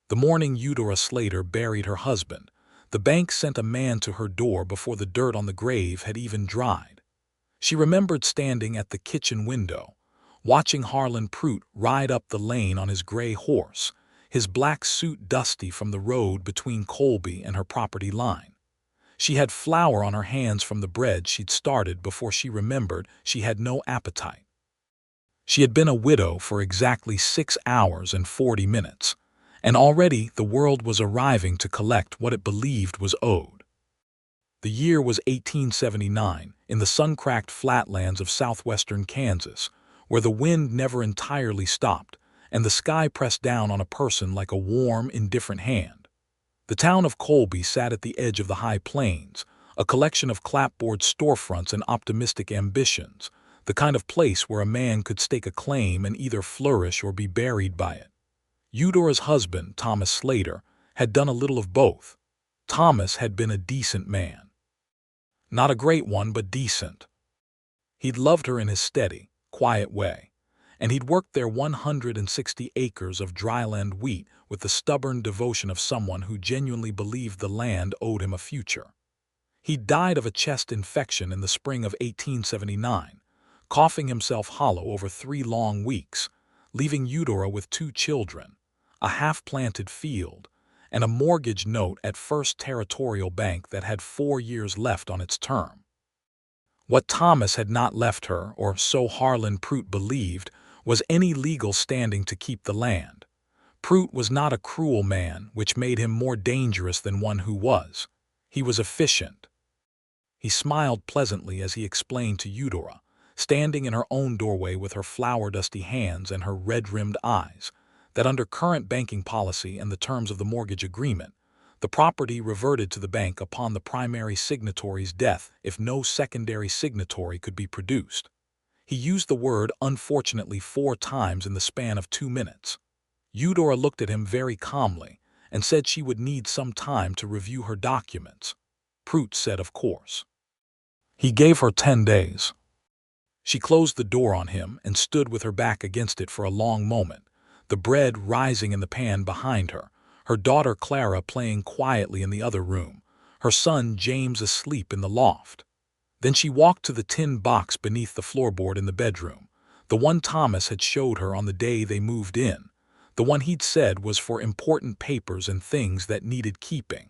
The morning Eudora Slater buried her husband, the bank sent a man to her door before the dirt on the grave had even dried. She remembered standing at the kitchen window, watching Harlan Pruitt ride up the lane on his gray horse, his black suit dusty from the road between Colby and her property line. She had flour on her hands from the bread she'd started before she remembered she had no appetite. She had been a widow for exactly 6 hours and 40 minutes, and already the world was arriving to collect what it believed was owed. The year was 1879, in the sun-cracked flatlands of southwestern Kansas, where the wind never entirely stopped and the sky pressed down on a person like a warm, indifferent hand. The town of Colby sat at the edge of the high plains, a collection of clapboard storefronts and optimistic ambitions, the kind of place where a man could stake a claim and either flourish or be buried by it. Eudora's husband, Thomas Slater, had done a little of both. Thomas had been a decent man. Not a great one, but decent. He'd loved her in his steady, quiet way, and he'd worked their 160 acres of dryland wheat with the stubborn devotion of someone who genuinely believed the land owed him a future. He'd died of a chest infection in the spring of 1879, coughing himself hollow over 3 long weeks, leaving Eudora with 2 children, a half-planted field, and a mortgage note at First Territorial Bank that had 4 years left on its term. What Thomas had not left her, or so Harlan Pruitt believed, was any legal standing to keep the land. Pruitt was not a cruel man, which made him more dangerous than one who was. He was efficient. He smiled pleasantly as he explained to Eudora, standing in her own doorway with her flour-dusty hands and her red-rimmed eyes, that under current banking policy and the terms of the mortgage agreement, the property reverted to the bank upon the primary signatory's death if no secondary signatory could be produced. He used the word unfortunately 4 times in the span of 2 minutes. Eudora looked at him very calmly and said she would need some time to review her documents. Pruitt said of course. He gave her 10 days. She closed the door on him and stood with her back against it for a long moment, the bread rising in the pan behind her, her daughter Clara playing quietly in the other room, her son James asleep in the loft. Then she walked to the tin box beneath the floorboard in the bedroom, the one Thomas had showed her on the day they moved in, the one he'd said was for important papers and things that needed keeping.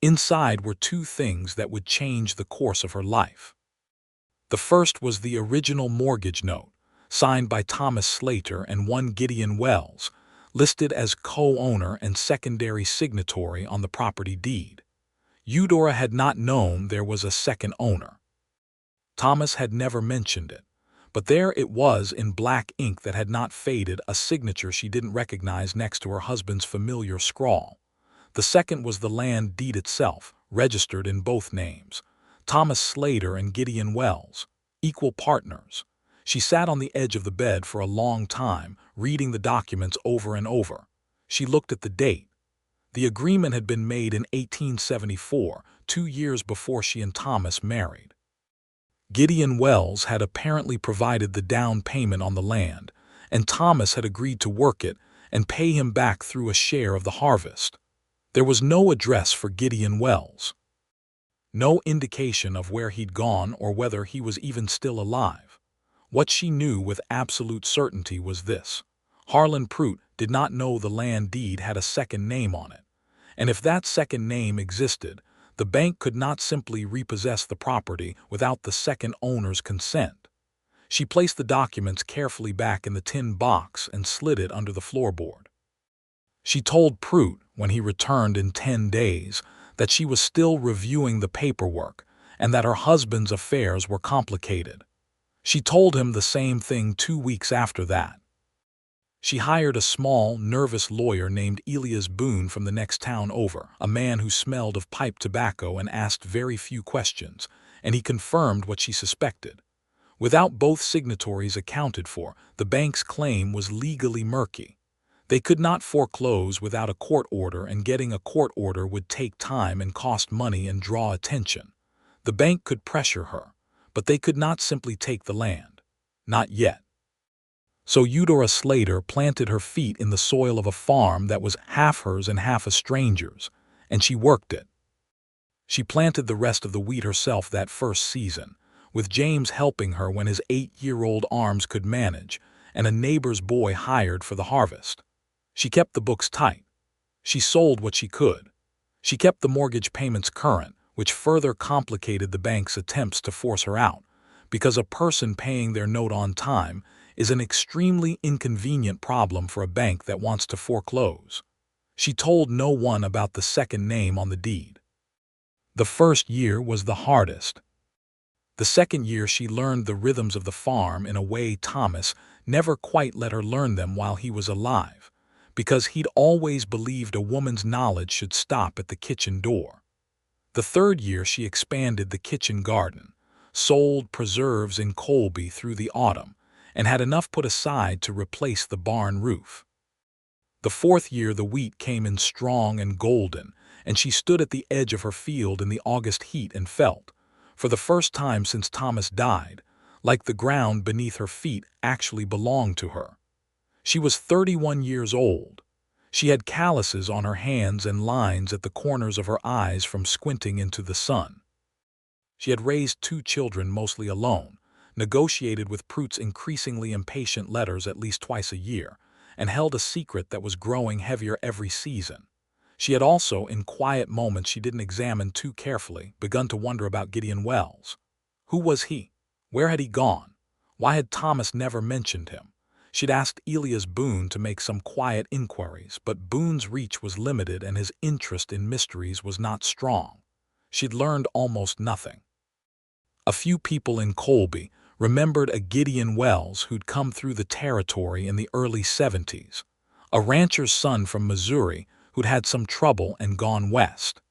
Inside were 2 things that would change the course of her life. The first was the original mortgage note, signed by Thomas Slater and one Gideon Wells, listed as co-owner and secondary signatory on the property deed. Eudora had not known there was a second owner. Thomas had never mentioned it, but there it was in black ink that had not faded, a signature she didn't recognize next to her husband's familiar scrawl. The second was the land deed itself, registered in both names, Thomas Slater and Gideon Wells, equal partners. She sat on the edge of the bed for a long time, reading the documents over and over. She looked at the date. The agreement had been made in 1874, 2 years before she and Thomas married. Gideon Wells had apparently provided the down payment on the land, and Thomas had agreed to work it and pay him back through a share of the harvest. There was no address for Gideon Wells. No indication of where he'd gone or whether he was even still alive. What she knew with absolute certainty was this: Harlan Pruitt did not know the land deed had a second name on it, and if that second name existed, the bank could not simply repossess the property without the second owner's consent. She placed the documents carefully back in the tin box and slid it under the floorboard. She told Pruitt, when he returned in 10 days, that she was still reviewing the paperwork and that her husband's affairs were complicated. She told him the same thing 2 weeks after that. She hired a small, nervous lawyer named Elias Boone from the next town over, a man who smelled of pipe tobacco and asked very few questions, and he confirmed what she suspected. Without both signatories accounted for, the bank's claim was legally murky. They could not foreclose without a court order, and getting a court order would take time and cost money and draw attention. The bank could pressure her, but they could not simply take the land. Not yet. So Eudora Slater planted her feet in the soil of a farm that was half hers and half a stranger's, and she worked it. She planted the rest of the wheat herself that first season, with James helping her when his 8-year-old arms could manage, and a neighbor's boy hired for the harvest. She kept the books tight. She sold what she could. She kept the mortgage payments current, which further complicated the bank's attempts to force her out, because a person paying their note on time is an extremely inconvenient problem for a bank that wants to foreclose. She told no one about the second name on the deed. The first year was the hardest. The second year she learned the rhythms of the farm in a way Thomas never quite let her learn them while he was alive, because he'd always believed a woman's knowledge should stop at the kitchen door. The third year she expanded the kitchen garden, sold preserves in Colby through the autumn, and had enough put aside to replace the barn roof. The fourth year the wheat came in strong and golden, and she stood at the edge of her field in the August heat and felt, for the first time since Thomas died, like the ground beneath her feet actually belonged to her. She was 31 years old. She had calluses on her hands and lines at the corners of her eyes from squinting into the sun. She had raised 2 children mostly alone, negotiated with Prute's increasingly impatient letters at least twice a year, and held a secret that was growing heavier every season. She had also, in quiet moments she didn't examine too carefully, begun to wonder about Gideon Wells. Who was he? Where had he gone? Why had Thomas never mentioned him? She'd asked Elias Boone to make some quiet inquiries, but Boone's reach was limited and his interest in mysteries was not strong. She'd learned almost nothing. A few people in Colby remembered a Gideon Wells who'd come through the territory in the early 70s, a rancher's son from Missouri who'd had some trouble and gone west.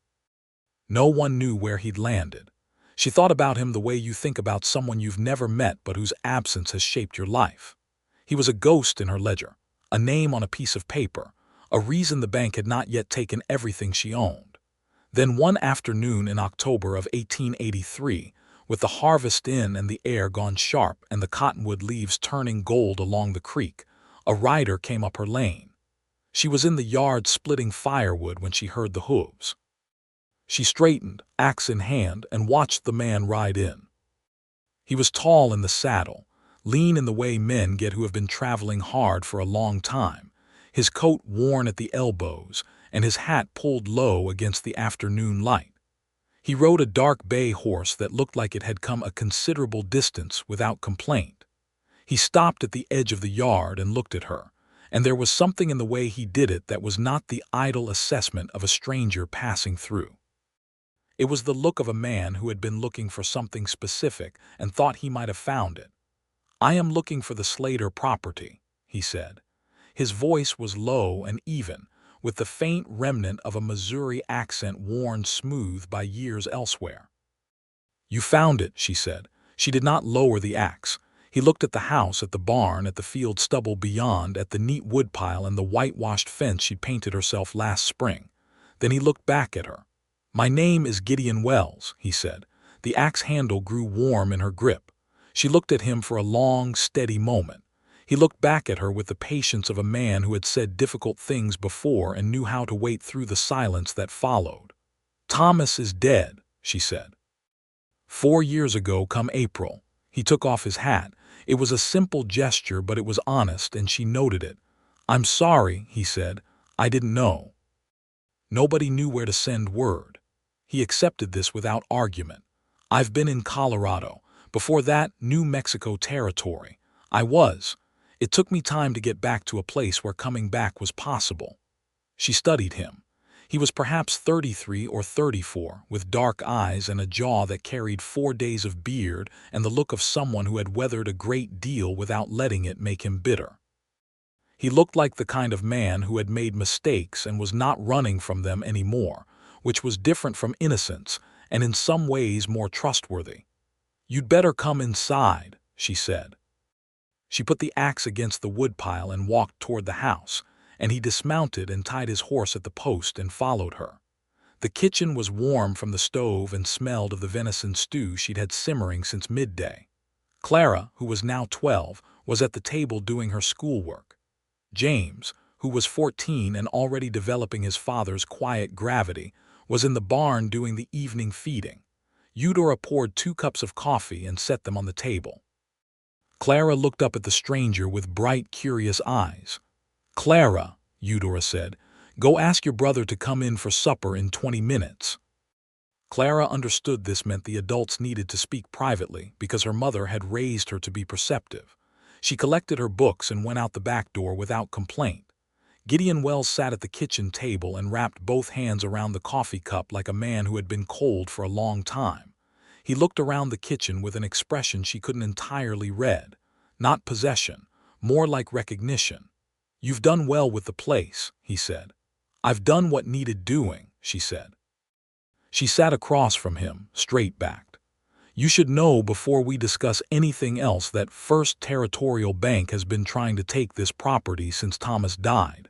No one knew where he'd landed. She thought about him the way you think about someone you've never met but whose absence has shaped your life. He was a ghost in her ledger, a name on a piece of paper, a reason the bank had not yet taken everything she owned. Then one afternoon in October of 1883, with the harvest in and the air gone sharp and the cottonwood leaves turning gold along the creek, a rider came up her lane. She was in the yard splitting firewood when she heard the hooves. She straightened, axe in hand, and watched the man ride in. He was tall in the saddle, lean in the way men get who have been traveling hard for a long time, his coat worn at the elbows and his hat pulled low against the afternoon light. He rode a dark bay horse that looked like it had come a considerable distance without complaint. He stopped at the edge of the yard and looked at her, and there was something in the way he did it that was not the idle assessment of a stranger passing through. It was the look of a man who had been looking for something specific and thought he might have found it. "I am looking for the Slater property," he said. His voice was low and even, with the faint remnant of a Missouri accent worn smooth by years elsewhere. "You found it," she said. She did not lower the axe. He looked at the house, at the barn, at the field stubble beyond, at the neat woodpile and the whitewashed fence she'd painted herself last spring. Then he looked back at her. "My name is Gideon Wells," he said. The axe handle grew warm in her grip. She looked at him for a long, steady moment. He looked back at her with the patience of a man who had said difficult things before and knew how to wait through the silence that followed. "Thomas is dead," she said. 4 years ago come April. He took off his hat. It was a simple gesture, but it was honest, and she noted it. "I'm sorry," he said. "I didn't know." Nobody knew where to send word. He accepted this without argument. "I've been in Colorado. Before that, New Mexico territory. I was. It took me time to get back to a place where coming back was possible." She studied him. He was perhaps 33 or 34, with dark eyes and a jaw that carried 4 days of beard and the look of someone who had weathered a great deal without letting it make him bitter. He looked like the kind of man who had made mistakes and was not running from them anymore, which was different from innocence and in some ways more trustworthy. "You'd better come inside," she said. She put the axe against the woodpile and walked toward the house, and he dismounted and tied his horse at the post and followed her. The kitchen was warm from the stove and smelled of the venison stew she'd had simmering since midday. Clara, who was now 12, was at the table doing her schoolwork. James, who was 14 and already developing his father's quiet gravity, was in the barn doing the evening feeding. Eudora poured 2 cups of coffee and set them on the table. Clara looked up at the stranger with bright, curious eyes. "Clara," Eudora said, "go ask your brother to come in for supper in 20 minutes." Clara understood this meant the adults needed to speak privately because her mother had raised her to be perceptive. She collected her books and went out the back door without complaint. Gideon Wells sat at the kitchen table and wrapped both hands around the coffee cup like a man who had been cold for a long time. He looked around the kitchen with an expression she couldn't entirely read. Not possession, more like recognition. "You've done well with the place," he said. "I've done what needed doing," she said. She sat across from him, straight-backed. "You should know before we discuss anything else that First Territorial Bank has been trying to take this property since Thomas died."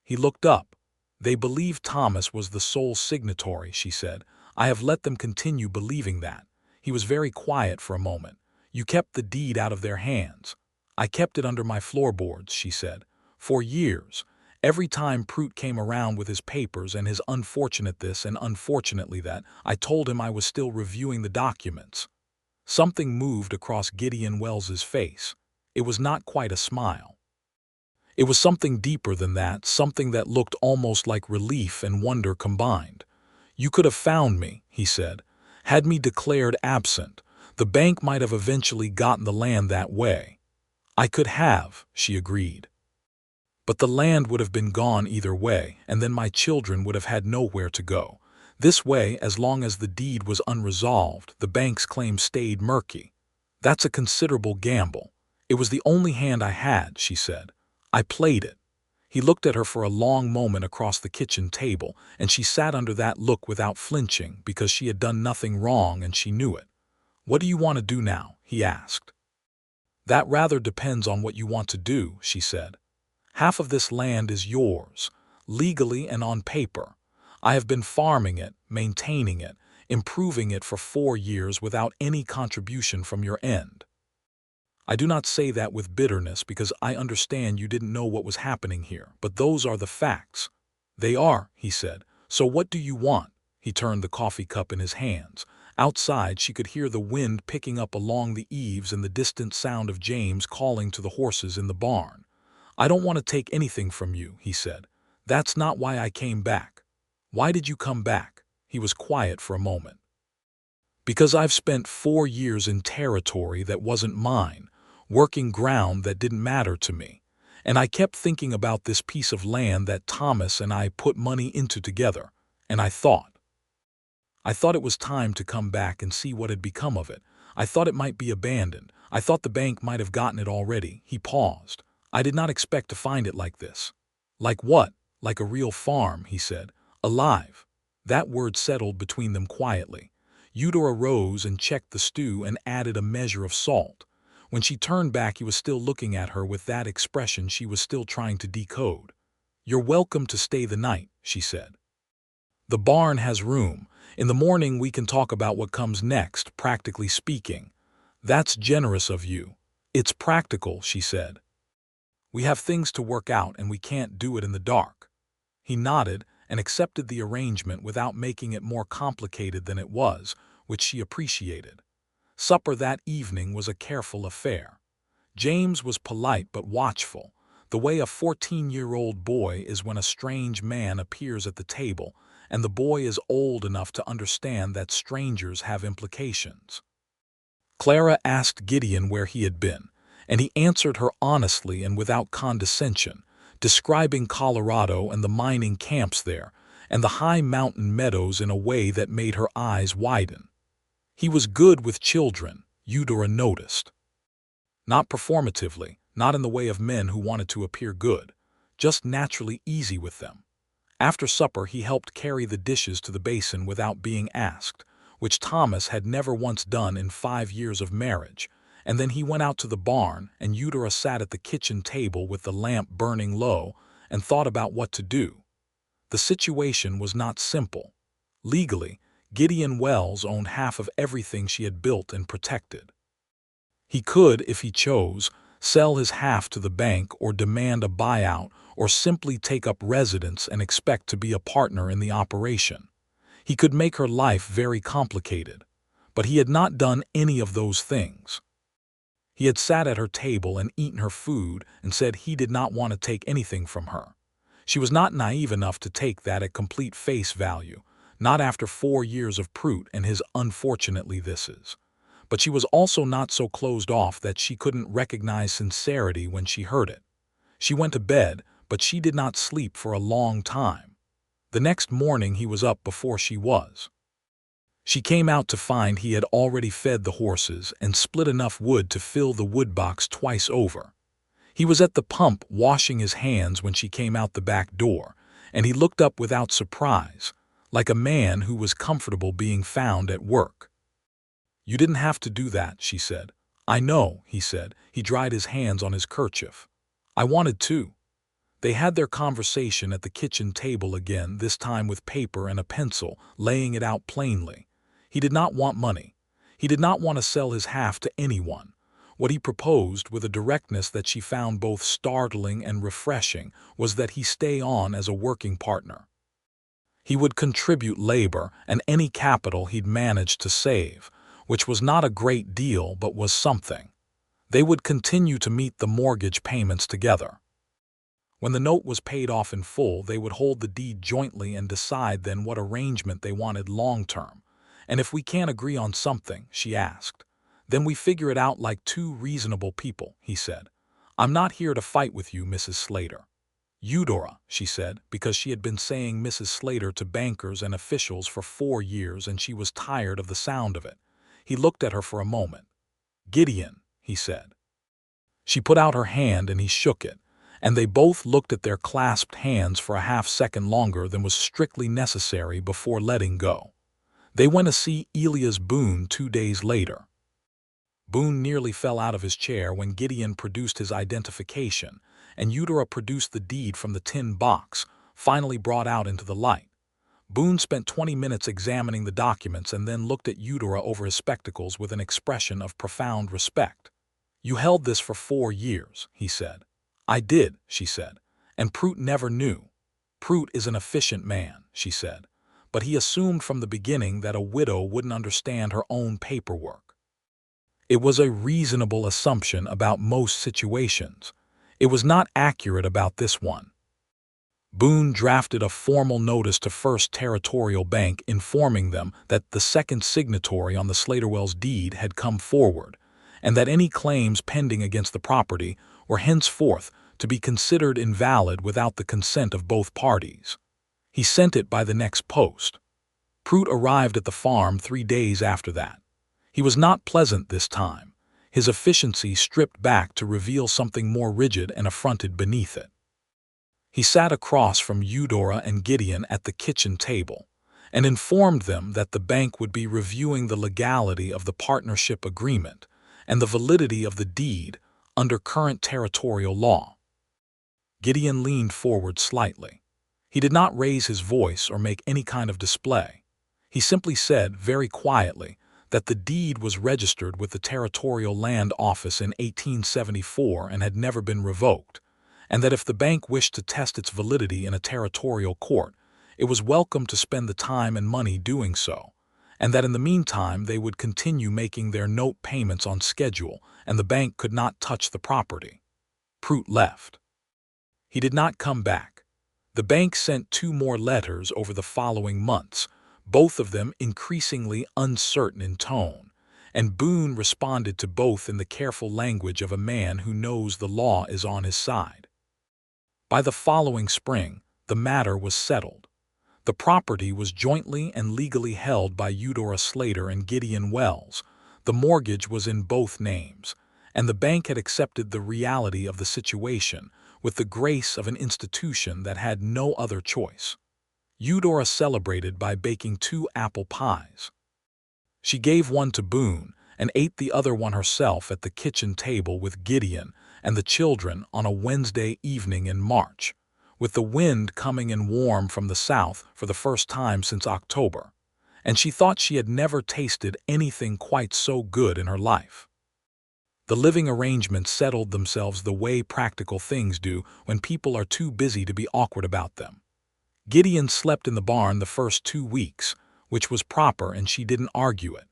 He looked up. "They believe Thomas was the sole signatory," she said. "I have let them continue believing that." He was very quiet for a moment. "You kept the deed out of their hands." "I kept it under my floorboards," she said. "For years. Every time Prout came around with his papers and his unfortunate this and unfortunately that, I told him I was still reviewing the documents." Something moved across Gideon Wells's face. It was not quite a smile. It was something deeper than that, something that looked almost like relief and wonder combined. "You could have found me," he said. "Had me declared absent. The bank might have eventually gotten the land that way." "I could have," she agreed. "But the land would have been gone either way, and then my children would have had nowhere to go. This way, as long as the deed was unresolved, the bank's claim stayed murky. That's a considerable gamble. It was the only hand I had," she said. "I played it." He looked at her for a long moment across the kitchen table, and she sat under that look without flinching because she had done nothing wrong and she knew it. "What do you want to do now?" he asked. "That rather depends on what you want to do," she said. "Half of this land is yours, legally and on paper. I have been farming it, maintaining it, improving it for 4 years without any contribution from your end. I do not say that with bitterness because I understand you didn't know what was happening here, but those are the facts." "They are," he said. "So what do you want?" He turned the coffee cup in his hands. Outside she could hear the wind picking up along the eaves and the distant sound of James calling to the horses in the barn. "I don't want to take anything from you," he said. "That's not why I came back." "Why did you come back?" He was quiet for a moment. "Because I've spent 4 years in territory that wasn't mine, working ground that didn't matter to me. And I kept thinking about this piece of land that Thomas and I put money into together, and I thought it was time to come back and see what had become of it. I thought it might be abandoned. I thought the bank might have gotten it already." He paused. "I did not expect to find it like this." "Like what?" "Like a real farm," he said. "Alive." That word settled between them quietly. Eudora rose and checked the stew and added a measure of salt. When she turned back, he was still looking at her with that expression she was still trying to decode. "You're welcome to stay the night," she said. "The barn has room. In the morning we can talk about what comes next, practically speaking." "That's generous of you." "It's practical," she said. "We have things to work out and we can't do it in the dark." He nodded and accepted the arrangement without making it more complicated than it was, which she appreciated. Supper that evening was a careful affair. James was polite but watchful, the way a 14-year-old boy is when a strange man appears at the table, and the boy is old enough to understand that strangers have implications. Clara asked Gideon where he had been, and he answered her honestly and without condescension, describing Colorado and the mining camps there, and the high mountain meadows in a way that made her eyes widen. He was good with children, Eudora noticed. Not performatively, not in the way of men who wanted to appear good, just naturally easy with them. After supper he helped carry the dishes to the basin without being asked, which Thomas had never once done in 5 years of marriage, and then he went out to the barn and Eudora sat at the kitchen table with the lamp burning low and thought about what to do. The situation was not simple. Legally, Gideon Wells owned half of everything she had built and protected. He could, if he chose, sell his half to the bank or demand a buyout or simply take up residence and expect to be a partner in the operation. He could make her life very complicated, but he had not done any of those things. He had sat at her table and eaten her food and said he did not want to take anything from her. She was not naive enough to take that at complete face value, not after 4 years of Prout and his unfortunately thises. But she was also not so closed off that she couldn't recognize sincerity when she heard it. She went to bed, but she did not sleep for a long time. The next morning he was up before she was. She came out to find he had already fed the horses and split enough wood to fill the woodbox twice over. He was at the pump washing his hands when she came out the back door, and he looked up without surprise, like a man who was comfortable being found at work. "You didn't have to do that," she said. "I know," he said. He dried his hands on his kerchief. "I wanted to." They had their conversation at the kitchen table again, this time with paper and a pencil, laying it out plainly. He did not want money. He did not want to sell his half to anyone. What he proposed, with a directness that she found both startling and refreshing, was that he stay on as a working partner. He would contribute labor and any capital he'd managed to save, which was not a great deal but was something. They would continue to meet the mortgage payments together. When the note was paid off in full, they would hold the deed jointly and decide then what arrangement they wanted long-term. "And if we can't agree on something," she asked, "then we figure it out like two reasonable people," he said. "I'm not here to fight with you, Mrs. Slater." "Eudora," she said, because she had been saying Mrs. Slater to bankers and officials for 4 years and she was tired of the sound of it. He looked at her for a moment. "Gideon," he said. She put out her hand and he shook it, and they both looked at their clasped hands for a half-second longer than was strictly necessary before letting go. They went to see Elias Boone 2 days later. Boone nearly fell out of his chair when Gideon produced his identification, and Eudora produced the deed from the tin box, finally brought out into the light. Boone spent 20 minutes examining the documents and then looked at Eudora over his spectacles with an expression of profound respect. "You held this for 4 years, he said. "I did," she said, "and Prout never knew." "Prout is an efficient man," she said, "but he assumed from the beginning that a widow wouldn't understand her own paperwork. It was a reasonable assumption about most situations. It was not accurate about this one." Boone drafted a formal notice to First Territorial Bank informing them that the second signatory on the Slater-Wells deed had come forward, and that any claims pending against the property were henceforth to be considered invalid without the consent of both parties. He sent it by the next post. Prout arrived at the farm 3 days after that. He was not pleasant this time, his efficiency stripped back to reveal something more rigid and affronted beneath it. He sat across from Eudora and Gideon at the kitchen table and informed them that the bank would be reviewing the legality of the partnership agreement and the validity of the deed under current territorial law. Gideon leaned forward slightly. He did not raise his voice or make any kind of display. He simply said, very quietly, that the deed was registered with the Territorial Land Office in 1874 and had never been revoked, and that if the bank wished to test its validity in a territorial court, it was welcome to spend the time and money doing so, and that in the meantime they would continue making their note payments on schedule and the bank could not touch the property. Prout left. He did not come back. The bank sent 2 more letters over the following months, both of them increasingly uncertain in tone, and Boone responded to both in the careful language of a man who knows the law is on his side. By the following spring, the matter was settled. The property was jointly and legally held by Eudora Slater and Gideon Wells. The mortgage was in both names, and the bank had accepted the reality of the situation with the grace of an institution that had no other choice. Eudora celebrated by baking 2 apple pies. She gave one to Boone and ate the other one herself at the kitchen table with Gideon and the children on a Wednesday evening in March, with the wind coming in warm from the south for the first time since October, and she thought she had never tasted anything quite so good in her life. The living arrangements settled themselves the way practical things do when people are too busy to be awkward about them. Gideon slept in the barn the first 2 weeks, which was proper, and she didn't argue it.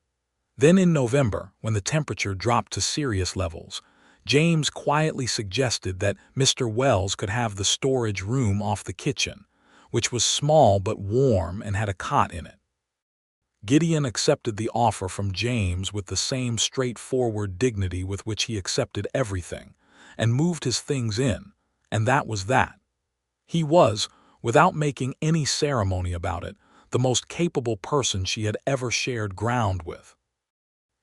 Then in November, when the temperature dropped to serious levels, James quietly suggested that Mr. Wells could have the storage room off the kitchen, which was small but warm and had a cot in it. Gideon accepted the offer from James with the same straightforward dignity with which he accepted everything, and moved his things in, and that was that. He was, without making any ceremony about it, the most capable person she had ever shared ground with.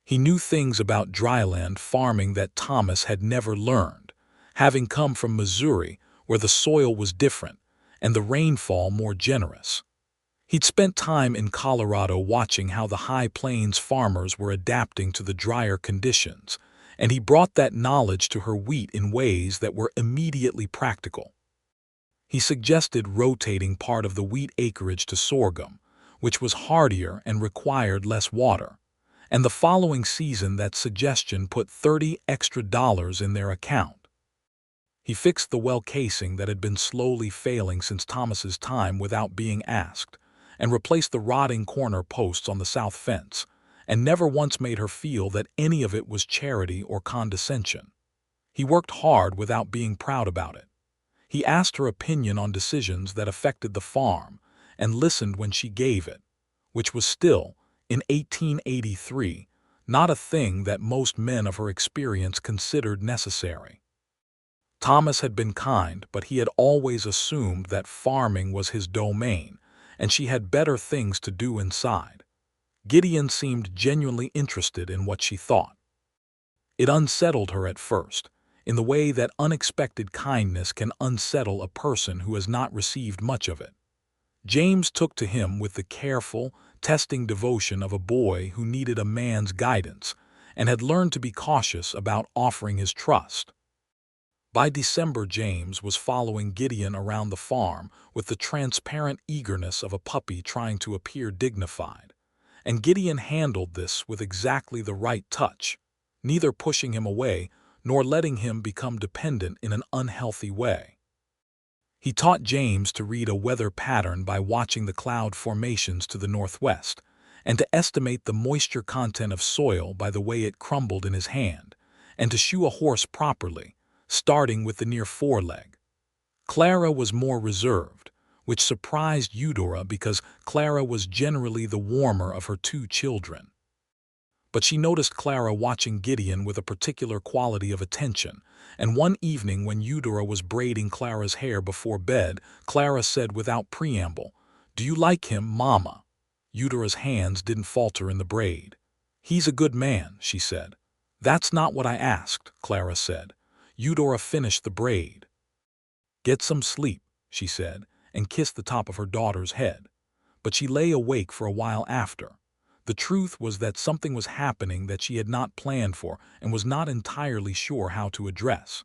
He knew things about dryland farming that Thomas had never learned, having come from Missouri, where the soil was different and the rainfall more generous. He'd spent time in Colorado watching how the High Plains farmers were adapting to the drier conditions, and he brought that knowledge to her wheat in ways that were immediately practical. He suggested rotating part of the wheat acreage to sorghum, which was hardier and required less water, and the following season that suggestion put $30 extra in their account. He fixed the well casing that had been slowly failing since Thomas's time without being asked, and replaced the rotting corner posts on the south fence, and never once made her feel that any of it was charity or condescension. He worked hard without being proud about it. He asked her opinion on decisions that affected the farm, and listened when she gave it, which was still, in 1883, not a thing that most men of her experience considered necessary. Thomas had been kind, but he had always assumed that farming was his domain, and she had better things to do inside. Gideon seemed genuinely interested in what she thought. It unsettled her at first, in the way that unexpected kindness can unsettle a person who has not received much of it. James took to him with the careful, testing devotion of a boy who needed a man's guidance and had learned to be cautious about offering his trust. By December, James was following Gideon around the farm with the transparent eagerness of a puppy trying to appear dignified, and Gideon handled this with exactly the right touch, neither pushing him away nor letting him become dependent in an unhealthy way. He taught James to read a weather pattern by watching the cloud formations to the northwest, and to estimate the moisture content of soil by the way it crumbled in his hand, and to shoe a horse properly, starting with the near foreleg. Clara was more reserved, which surprised Eudora because Clara was generally the warmer of her 2 children. But she noticed Clara watching Gideon with a particular quality of attention, and one evening when Eudora was braiding Clara's hair before bed, Clara said without preamble, "Do you like him, Mama?" Eudora's hands didn't falter in the braid. "He's a good man," she said. "That's not what I asked," Clara said. Eudora finished the braid. "Get some sleep," she said, and kissed the top of her daughter's head. But she lay awake for a while after. The truth was that something was happening that she had not planned for and was not entirely sure how to address.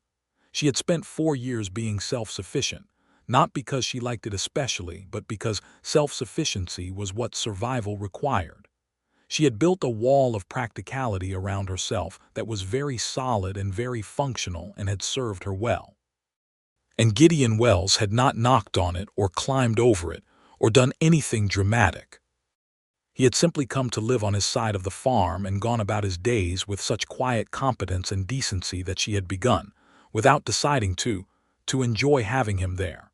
She had spent 4 years being self-sufficient, not because she liked it especially, but because self-sufficiency was what survival required. She had built a wall of practicality around herself that was very solid and very functional and had served her well. And Gideon Wells had not knocked on it or climbed over it or done anything dramatic. He had simply come to live on his side of the farm and gone about his days with such quiet competence and decency that she had begun, without deciding to enjoy having him there.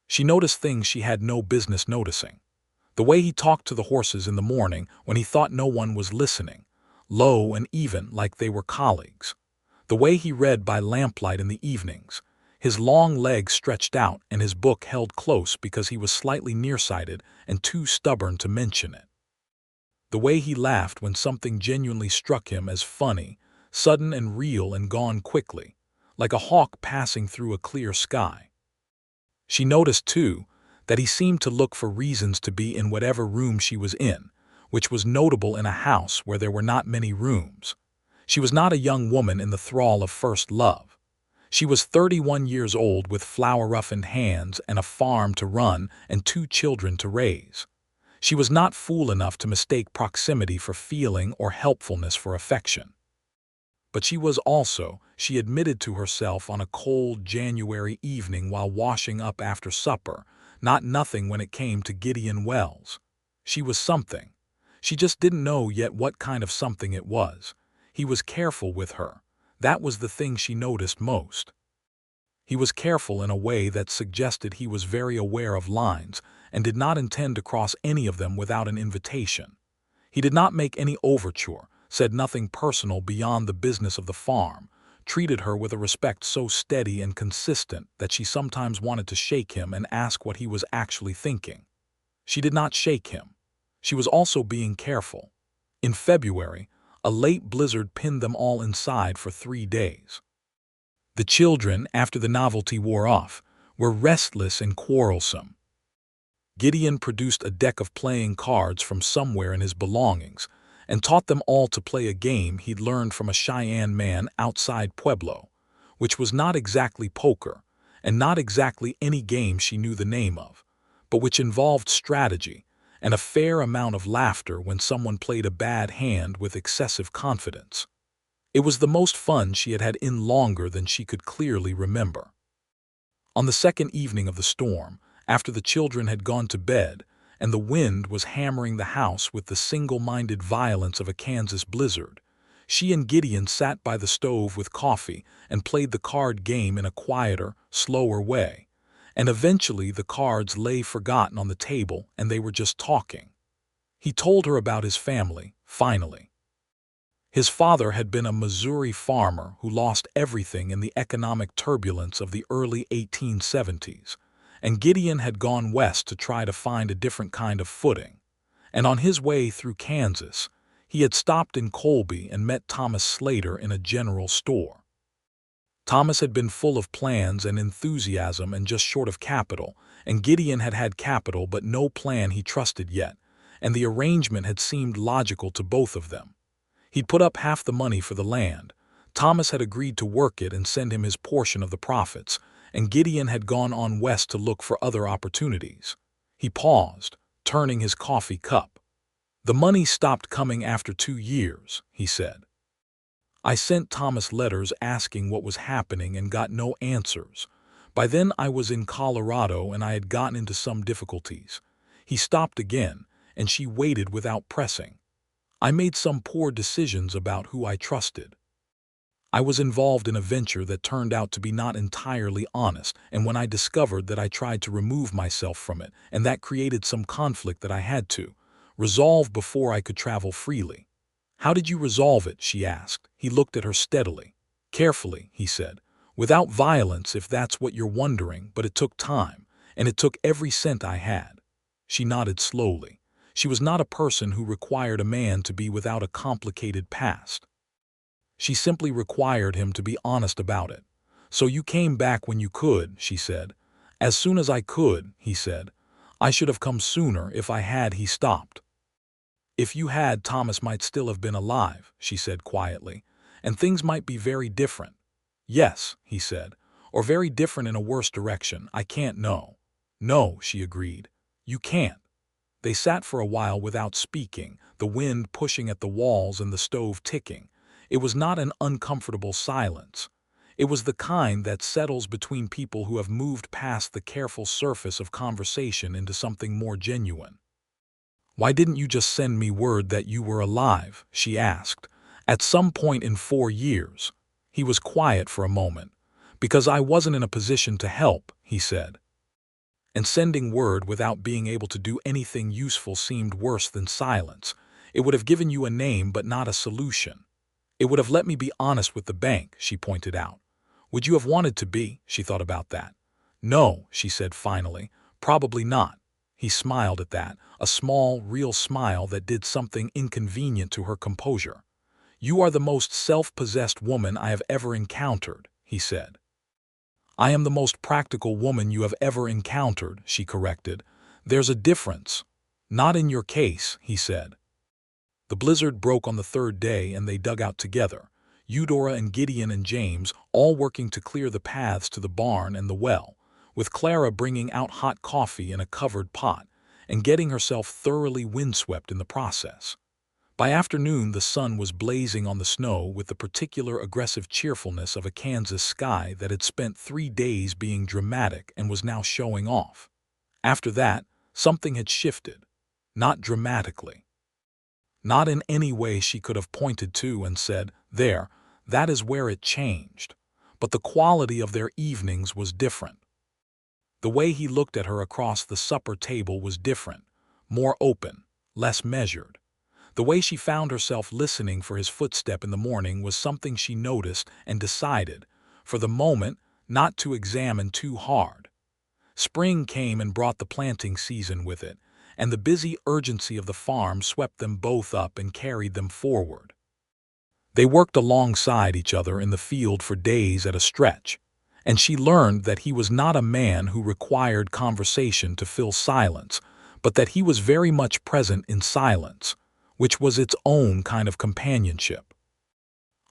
She noticed things she had no business noticing. The way he talked to the horses in the morning when he thought no one was listening, low and even like they were colleagues. The way he read by lamplight in the evenings, his long legs stretched out and his book held close because he was slightly nearsighted and too stubborn to mention it. The way he laughed when something genuinely struck him as funny, sudden and real and gone quickly, like a hawk passing through a clear sky. She noticed, too, that he seemed to look for reasons to be in whatever room she was in, which was notable in a house where there were not many rooms. She was not a young woman in the thrall of first love. She was 31 years old with flower-roughened hands and a farm to run and 2 children to raise. She was not fool enough to mistake proximity for feeling or helpfulness for affection. But she admitted to herself on a cold January evening while washing up after supper, not nothing when it came to Gideon Wells. She was something. She just didn't know yet what kind of something it was. He was careful with her. That was the thing she noticed most. He was careful in a way that suggested he was very aware of lines and did not intend to cross any of them without an invitation. He did not make any overture, said nothing personal beyond the business of the farm, treated her with a respect so steady and consistent that she sometimes wanted to shake him and ask what he was actually thinking. She did not shake him. She was also being careful. In February, a late blizzard pinned them all inside for 3 days. The children, after the novelty wore off, were restless and quarrelsome. Gideon produced a deck of playing cards from somewhere in his belongings and taught them all to play a game he'd learned from a Cheyenne man outside Pueblo, which was not exactly poker and not exactly any game she knew the name of, but which involved strategy and a fair amount of laughter when someone played a bad hand with excessive confidence. It was the most fun she had had in longer than she could clearly remember. On the second evening of the storm, after the children had gone to bed and the wind was hammering the house with the single-minded violence of a Kansas blizzard, she and Gideon sat by the stove with coffee and played the card game in a quieter, slower way, and eventually the cards lay forgotten on the table and they were just talking. He told her about his family, finally. His father had been a Missouri farmer who lost everything in the economic turbulence of the early 1870s, and Gideon had gone west to try to find a different kind of footing. And on his way through Kansas, he had stopped in Colby and met Thomas Slater in a general store. Thomas had been full of plans and enthusiasm and just short of capital, and Gideon had had capital but no plan he trusted yet, and the arrangement had seemed logical to both of them. He'd put up half the money for the land. Thomas had agreed to work it and send him his portion of the profits, and Gideon had gone on west to look for other opportunities. He paused, turning his coffee cup. The money stopped coming after 2 years, he said. I sent Thomas letters asking what was happening and got no answers. By then I was in Colorado and I had gotten into some difficulties. He stopped again, and she waited without pressing. I made some poor decisions about who I trusted. I was involved in a venture that turned out to be not entirely honest, and when I discovered that I tried to remove myself from it, and that created some conflict that I had to resolve before I could travel freely. How did you resolve it? She asked. He looked at her steadily. Carefully, he said. Without violence, if that's what you're wondering, but it took time, and it took every cent I had. She nodded slowly. She was not a person who required a man to be without a complicated past. She simply required him to be honest about it. So you came back when you could, she said. As soon as I could, he said. I should have come sooner if I had, he stopped. If you had, Thomas might still have been alive, she said quietly, and things might be very different. Yes, he said, or very different in a worse direction. I can't know. No, she agreed. You can't. They sat for a while without speaking, the wind pushing at the walls and the stove ticking. It was not an uncomfortable silence. It was the kind that settles between people who have moved past the careful surface of conversation into something more genuine. Why didn't you just send me word that you were alive? She asked. At some point in 4 years. He was quiet for a moment. Because I wasn't in a position to help, he said. And sending word without being able to do anything useful seemed worse than silence. It would have given you a name but not a solution. It would have let me be honest with the bank, she pointed out. Would you have wanted to be? She thought about that. No, she said finally. Probably not. He smiled at that, a small, real smile that did something inconvenient to her composure. You are the most self-possessed woman I have ever encountered, he said. I am the most practical woman you have ever encountered, she corrected. There's a difference. Not in your case, he said. The blizzard broke on the 3rd day and they dug out together, Eudora and Gideon and James all working to clear the paths to the barn and the well, with Clara bringing out hot coffee in a covered pot and getting herself thoroughly windswept in the process. By afternoon, the sun was blazing on the snow with the particular aggressive cheerfulness of a Kansas sky that had spent 3 days being dramatic and was now showing off. After that, something had shifted. Not dramatically. Not in any way she could have pointed to and said, "There, that is where it changed." But the quality of their evenings was different. The way he looked at her across the supper table was different, more open, less measured. The way she found herself listening for his footstep in the morning was something she noticed and decided, for the moment, not to examine too hard. Spring came and brought the planting season with it, and the busy urgency of the farm swept them both up and carried them forward. They worked alongside each other in the field for days at a stretch, and she learned that he was not a man who required conversation to fill silence, but that he was very much present in silence, which was its own kind of companionship.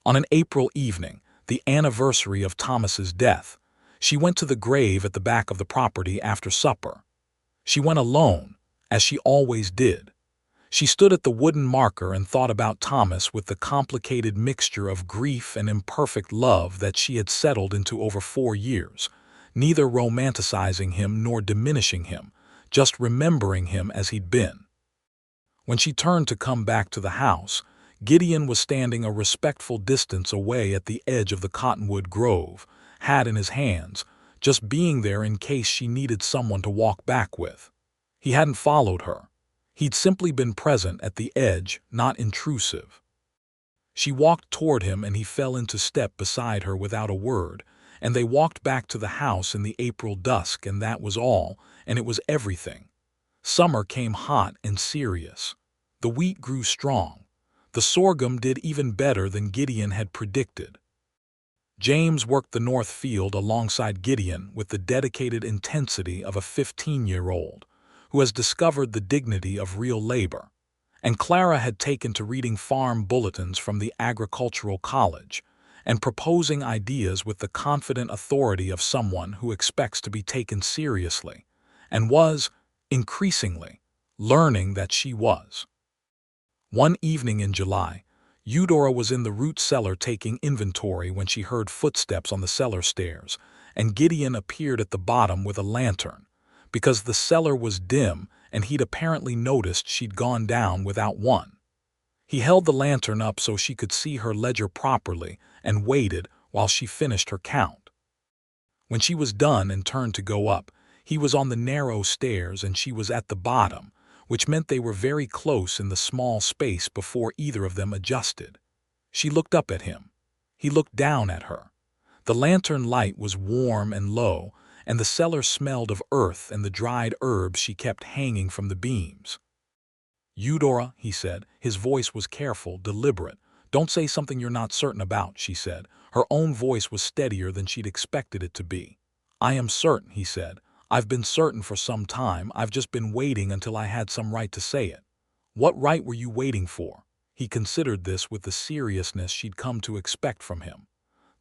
On an April evening, the anniversary of Thomas's death, she went to the grave at the back of the property after supper. She went alone, as she always did. She stood at the wooden marker and thought about Thomas with the complicated mixture of grief and imperfect love that she had settled into over 4 years, neither romanticizing him nor diminishing him, just remembering him as he'd been. When she turned to come back to the house, Gideon was standing a respectful distance away at the edge of the cottonwood grove, hat in his hands, just being there in case she needed someone to walk back with. He hadn't followed her. He'd simply been present at the edge, not intrusive. She walked toward him and he fell into step beside her without a word, and they walked back to the house in the April dusk, and that was all, and it was everything. Summer came hot and serious. The wheat grew strong. The sorghum did even better than Gideon had predicted. James worked the north field alongside Gideon with the dedicated intensity of a 15-year-old who has discovered the dignity of real labor, and Clara had taken to reading farm bulletins from the agricultural college and proposing ideas with the confident authority of someone who expects to be taken seriously, and was, increasingly, learning that she was. One evening in July, Eudora was in the root cellar taking inventory when she heard footsteps on the cellar stairs, and Gideon appeared at the bottom with a lantern, because the cellar was dim and he'd apparently noticed she'd gone down without one. He held the lantern up so she could see her ledger properly and waited while she finished her count. When she was done and turned to go up, he was on the narrow stairs and she was at the bottom, which meant they were very close in the small space before either of them adjusted. She looked up at him. He looked down at her. The lantern light was warm and low, and the cellar smelled of earth and the dried herbs she kept hanging from the beams. "Eudora," he said. His voice was careful, deliberate. "Don't say something you're not certain about," she said. Her own voice was steadier than she'd expected it to be. "I am certain," he said. "I've been certain for some time. I've just been waiting until I had some right to say it." "What right were you waiting for?" He considered this with the seriousness she'd come to expect from him.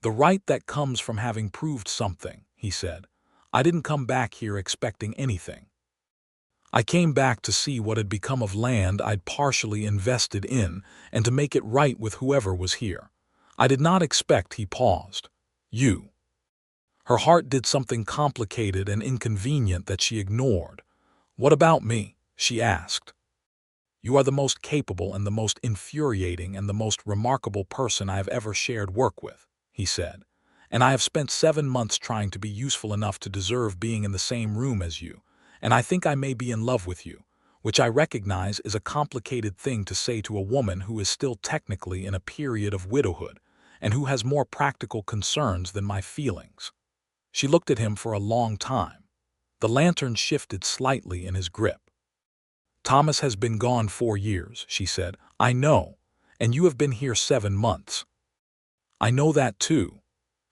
"The right that comes from having proved something," he said. "I didn't come back here expecting anything. I came back to see what had become of land I'd partially invested in and to make it right with whoever was here. I did not expect," he paused. "You." Her heart did something complicated and inconvenient that she ignored. "What about me?" she asked. "You are the most capable and the most infuriating and the most remarkable person I have ever shared work with," he said. "And I have spent 7 months trying to be useful enough to deserve being in the same room as you, and I think I may be in love with you, which I recognize is a complicated thing to say to a woman who is still technically in a period of widowhood and who has more practical concerns than my feelings." She looked at him for a long time. The lantern shifted slightly in his grip. "Thomas has been gone 4 years," she said. "I know, and you have been here 7 months. I know that too.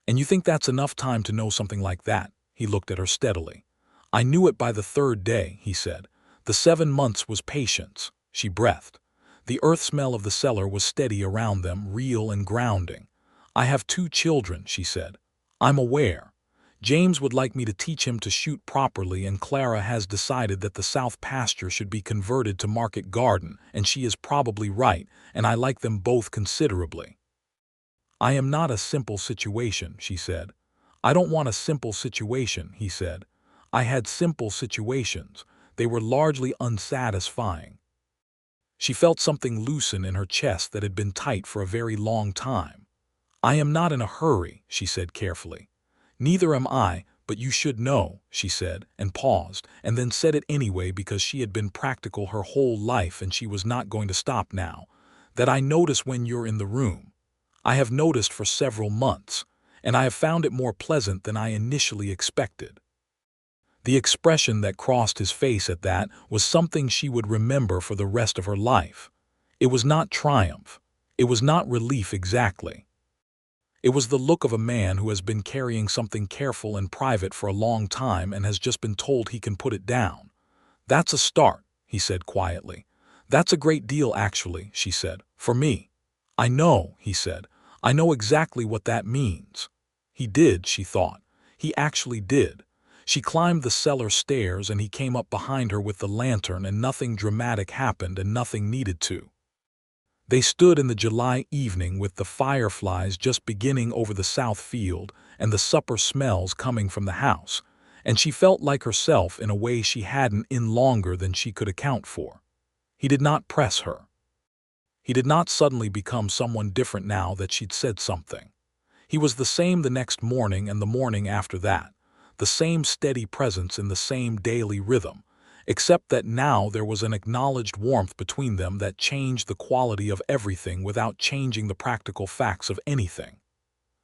And you think that's enough time to know something like that?" He looked at her steadily. "I knew it by the 3rd day," he said. "The 7 months was patience." She breathed. The earth smell of the cellar was steady around them, real and grounding. "I have 2 children," she said. "I'm aware. James would like me to teach him to shoot properly, and Clara has decided that the south pasture should be converted to market garden, and she is probably right, and I like them both considerably." "I am not a simple situation," she said. "I don't want a simple situation," he said. "I had simple situations. They were largely unsatisfying." She felt something loosen in her chest that had been tight for a very long time. "I am not in a hurry," she said carefully. "Neither am I, but you should know," she said, and paused, and then said it anyway because she had been practical her whole life and she was not going to stop now, "that I notice when you're in the room. I have noticed for several months, and I have found it more pleasant than I initially expected." The expression that crossed his face at that was something she would remember for the rest of her life. It was not triumph. It was not relief exactly. It was the look of a man who has been carrying something careful and private for a long time and has just been told he can put it down. "That's a start," he said quietly. "That's a great deal actually," she said, "for me." "I know," he said. "I know exactly what that means." He did, she thought. He actually did. She climbed the cellar stairs and he came up behind her with the lantern, and nothing dramatic happened and nothing needed to. They stood in the July evening with the fireflies just beginning over the south field and the supper smells coming from the house, and she felt like herself in a way she hadn't in longer than she could account for. He did not press her. He did not suddenly become someone different now that she'd said something. He was the same the next morning and the morning after that, the same steady presence in the same daily rhythm, except that now there was an acknowledged warmth between them that changed the quality of everything without changing the practical facts of anything.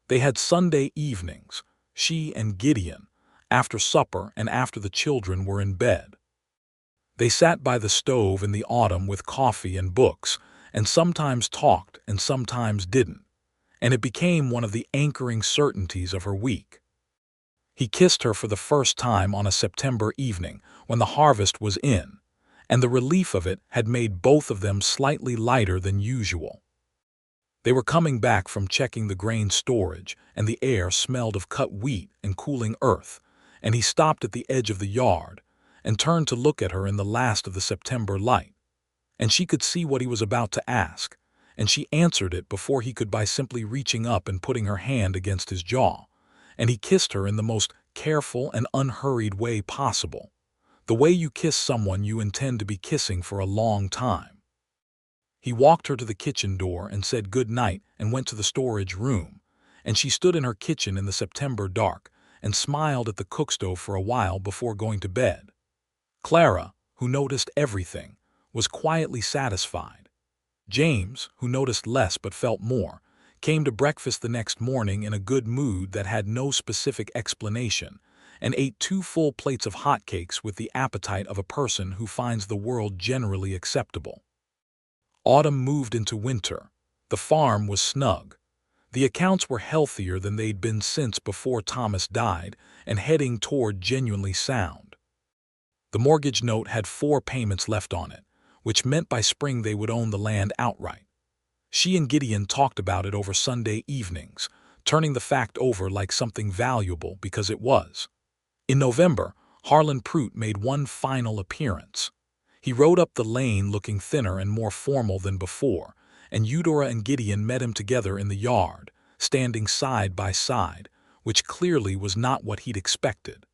They had Sunday evenings, she and Gideon, after supper and after the children were in bed. They sat by the stove in the autumn with coffee and books, and sometimes talked and sometimes didn't, and it became one of the anchoring certainties of her week. He kissed her for the first time on a September evening when the harvest was in, and the relief of it had made both of them slightly lighter than usual. They were coming back from checking the grain storage, and the air smelled of cut wheat and cooling earth, and he stopped at the edge of the yard and turned to look at her in the last of the September light. And she could see what he was about to ask, and she answered it before he could by simply reaching up and putting her hand against his jaw. And he kissed her in the most careful and unhurried way possible, the way you kiss someone you intend to be kissing for a long time. He walked her to the kitchen door and said good night and went to the storage room, and she stood in her kitchen in the September dark and smiled at the cookstove for a while before going to bed. Clara, who noticed everything, was quietly satisfied. James, who noticed less but felt more, came to breakfast the next morning in a good mood that had no specific explanation, and ate 2 full plates of hotcakes with the appetite of a person who finds the world generally acceptable. Autumn moved into winter. The farm was snug. The accounts were healthier than they'd been since before Thomas died, and heading toward genuinely sound. The mortgage note had 4 payments left on it, which meant by spring they would own the land outright. She and Gideon talked about it over Sunday evenings, turning the fact over like something valuable because it was. In November, Harlan Prout made one final appearance. He rode up the lane looking thinner and more formal than before, and Eudora and Gideon met him together in the yard, standing side by side, which clearly was not what he'd expected.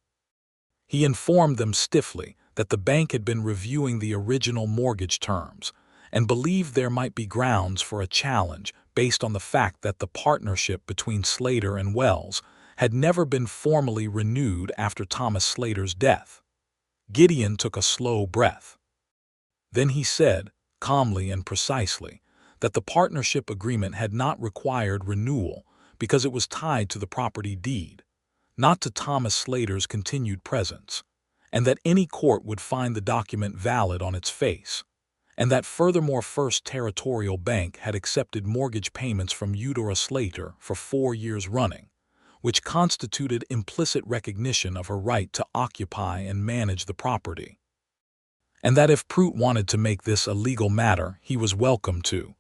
He informed them stiffly that the bank had been reviewing the original mortgage terms, and believed there might be grounds for a challenge based on the fact that the partnership between Slater and Wells had never been formally renewed after Thomas Slater's death. Gideon took a slow breath. Then he said, calmly and precisely, that the partnership agreement had not required renewal because it was tied to the property deed, not to Thomas Slater's continued presence, and that any court would find the document valid on its face, and that furthermore First Territorial Bank had accepted mortgage payments from Eudora Slater for 4 years running, which constituted implicit recognition of her right to occupy and manage the property. And that if Prout wanted to make this a legal matter, he was welcome to.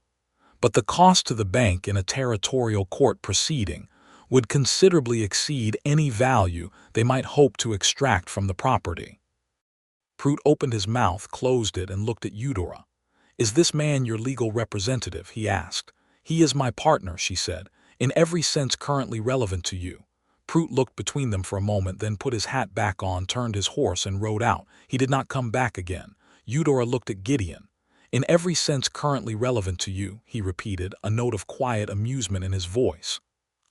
But the cost to the bank in a territorial court proceeding would considerably exceed any value they might hope to extract from the property. Prut opened his mouth, closed it, and looked at Eudora. "Is this man your legal representative?" he asked. "He is my partner," she said, "in every sense currently relevant to you." Prut looked between them for a moment, then put his hat back on, turned his horse, and rode out. He did not come back again. Eudora looked at Gideon. "In every sense currently relevant to you," he repeated, a note of quiet amusement in his voice.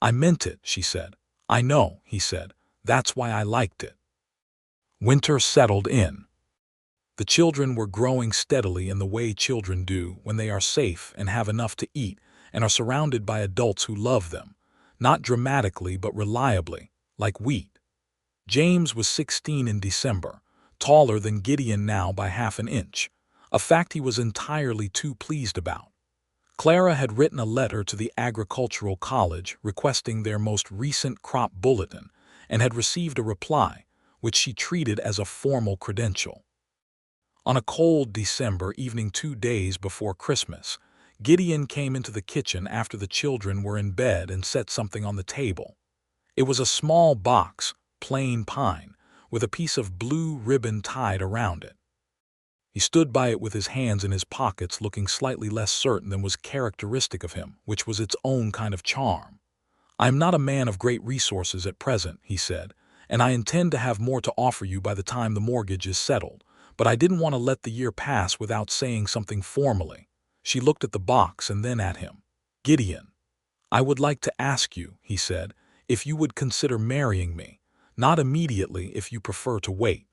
"I meant it," she said. "I know," he said. "That's why I liked it." Winter settled in. The children were growing steadily in the way children do when they are safe and have enough to eat and are surrounded by adults who love them, not dramatically but reliably, like wheat. James was 16 in December, taller than Gideon now by half an inch, a fact he was entirely too pleased about. Clara had written a letter to the agricultural college requesting their most recent crop bulletin and had received a reply, which she treated as a formal credential. On a cold December evening 2 days before Christmas, Gideon came into the kitchen after the children were in bed and set something on the table. It was a small box, plain pine, with a piece of blue ribbon tied around it. He stood by it with his hands in his pockets, looking slightly less certain than was characteristic of him, which was its own kind of charm. "I am not a man of great resources at present," he said, "and I intend to have more to offer you by the time the mortgage is settled. But I didn't want to let the year pass without saying something formally." She looked at the box and then at him. "Gideon, I would like to ask you," he said, "if you would consider marrying me, not immediately if you prefer to wait.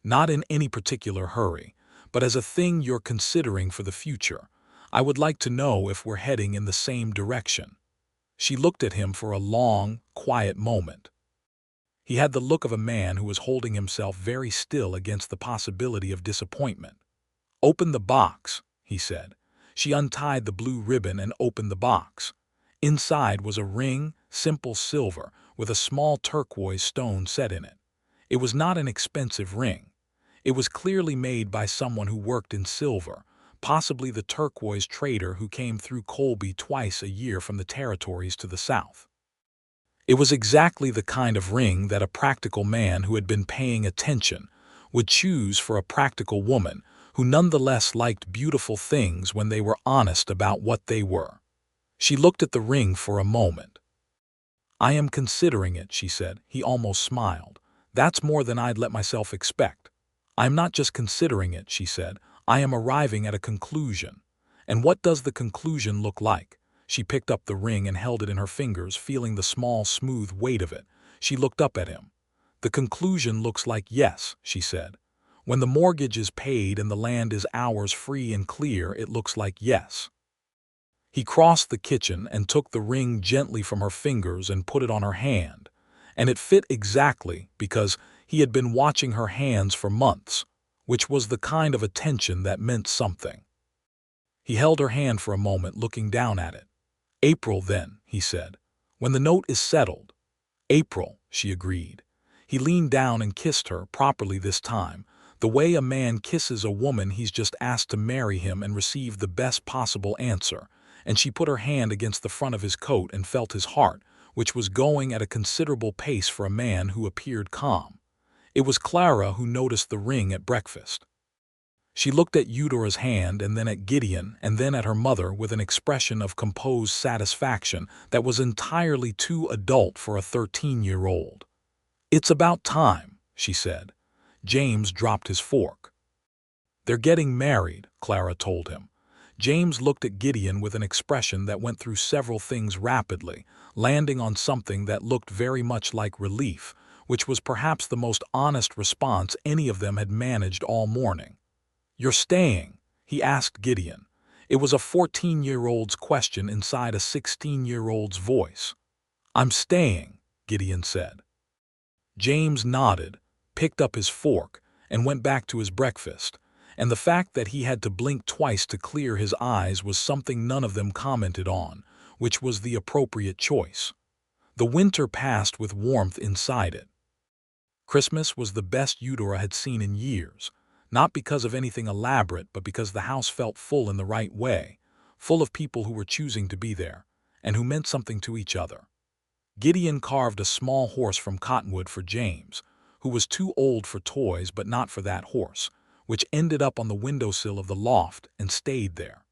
Not in any particular hurry, but as a thing you're considering for the future. I would like to know if we're heading in the same direction." She looked at him for a long, quiet moment. He had the look of a man who was holding himself very still against the possibility of disappointment. "Open the box," he said. She untied the blue ribbon and opened the box. Inside was a ring, simple silver, with a small turquoise stone set in it. It was not an expensive ring. It was clearly made by someone who worked in silver, possibly the turquoise trader who came through Colby twice a year from the territories to the south. It was exactly the kind of ring that a practical man who had been paying attention would choose for a practical woman who nonetheless liked beautiful things when they were honest about what they were. She looked at the ring for a moment. "I am considering it," she said. He almost smiled. "That's more than I'd let myself expect." "I am not just considering it," she said. "I am arriving at a conclusion." "And what does the conclusion look like?" She picked up the ring and held it in her fingers, feeling the small, smooth weight of it. She looked up at him. "The conclusion looks like yes," she said. "When the mortgage is paid and the land is ours free and clear, it looks like yes." He crossed the kitchen and took the ring gently from her fingers and put it on her hand, and it fit exactly because he had been watching her hands for months, which was the kind of attention that meant something. He held her hand for a moment, looking down at it. "April, then," he said, "when the note is settled." "April," she agreed. He leaned down and kissed her, properly this time, the way a man kisses a woman he's just asked to marry him and received the best possible answer, and she put her hand against the front of his coat and felt his heart, which was going at a considerable pace for a man who appeared calm. It was Clara who noticed the ring at breakfast. She looked at Eudora's hand and then at Gideon and then at her mother with an expression of composed satisfaction that was entirely too adult for a 13-year-old. "It's about time," she said. James dropped his fork. "They're getting married," Clara told him. James looked at Gideon with an expression that went through several things rapidly, landing on something that looked very much like relief, which was perhaps the most honest response any of them had managed all morning. "You're staying?" he asked Gideon. It was a 14-year-old's question inside a 16-year-old's voice. "I'm staying," Gideon said. James nodded, picked up his fork, and went back to his breakfast, and the fact that he had to blink twice to clear his eyes was something none of them commented on, which was the appropriate choice. The winter passed with warmth inside it. Christmas was the best Eudora had seen in years, not because of anything elaborate, but because the house felt full in the right way, full of people who were choosing to be there, and who meant something to each other. Gideon carved a small horse from cottonwood for James, who was too old for toys but not for that horse, which ended up on the windowsill of the loft and stayed there.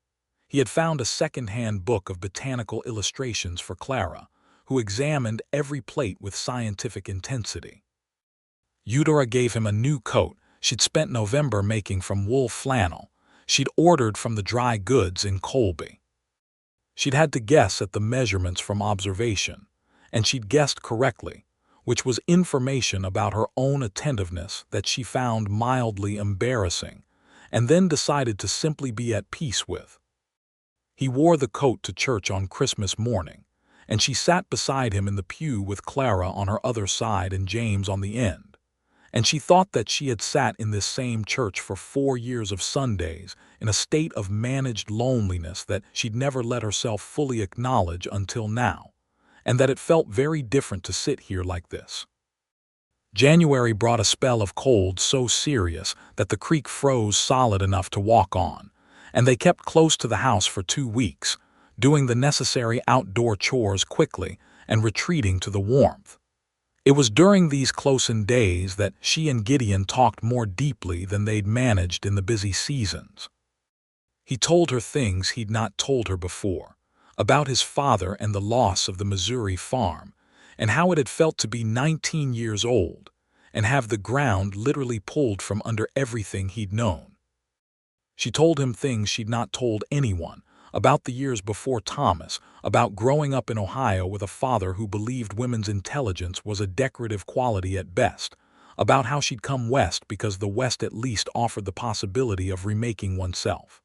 He had found a second-hand book of botanical illustrations for Clara, who examined every plate with scientific intensity. Eudora gave him a new coat she'd spent November making from wool flannel she'd ordered from the dry goods in Colby. She'd had to guess at the measurements from observation, and she'd guessed correctly, which was information about her own attentiveness that she found mildly embarrassing, and then decided to simply be at peace with. He wore the coat to church on Christmas morning, and she sat beside him in the pew with Clara on her other side and James on the end. And she thought that she had sat in this same church for 4 years of Sundays in a state of managed loneliness that she'd never let herself fully acknowledge until now, and that it felt very different to sit here like this. January brought a spell of cold so serious that the creek froze solid enough to walk on, and they kept close to the house for 2 weeks, doing the necessary outdoor chores quickly and retreating to the warmth. It was during these close-in days that she and Gideon talked more deeply than they'd managed in the busy seasons. He told her things he'd not told her before, about his father and the loss of the Missouri farm, and how it had felt to be 19 years old and have the ground literally pulled from under everything he'd known. She told him things she'd not told anyone, about the years before Thomas, about growing up in Ohio with a father who believed women's intelligence was a decorative quality at best, about how she'd come west because the West at least offered the possibility of remaking oneself.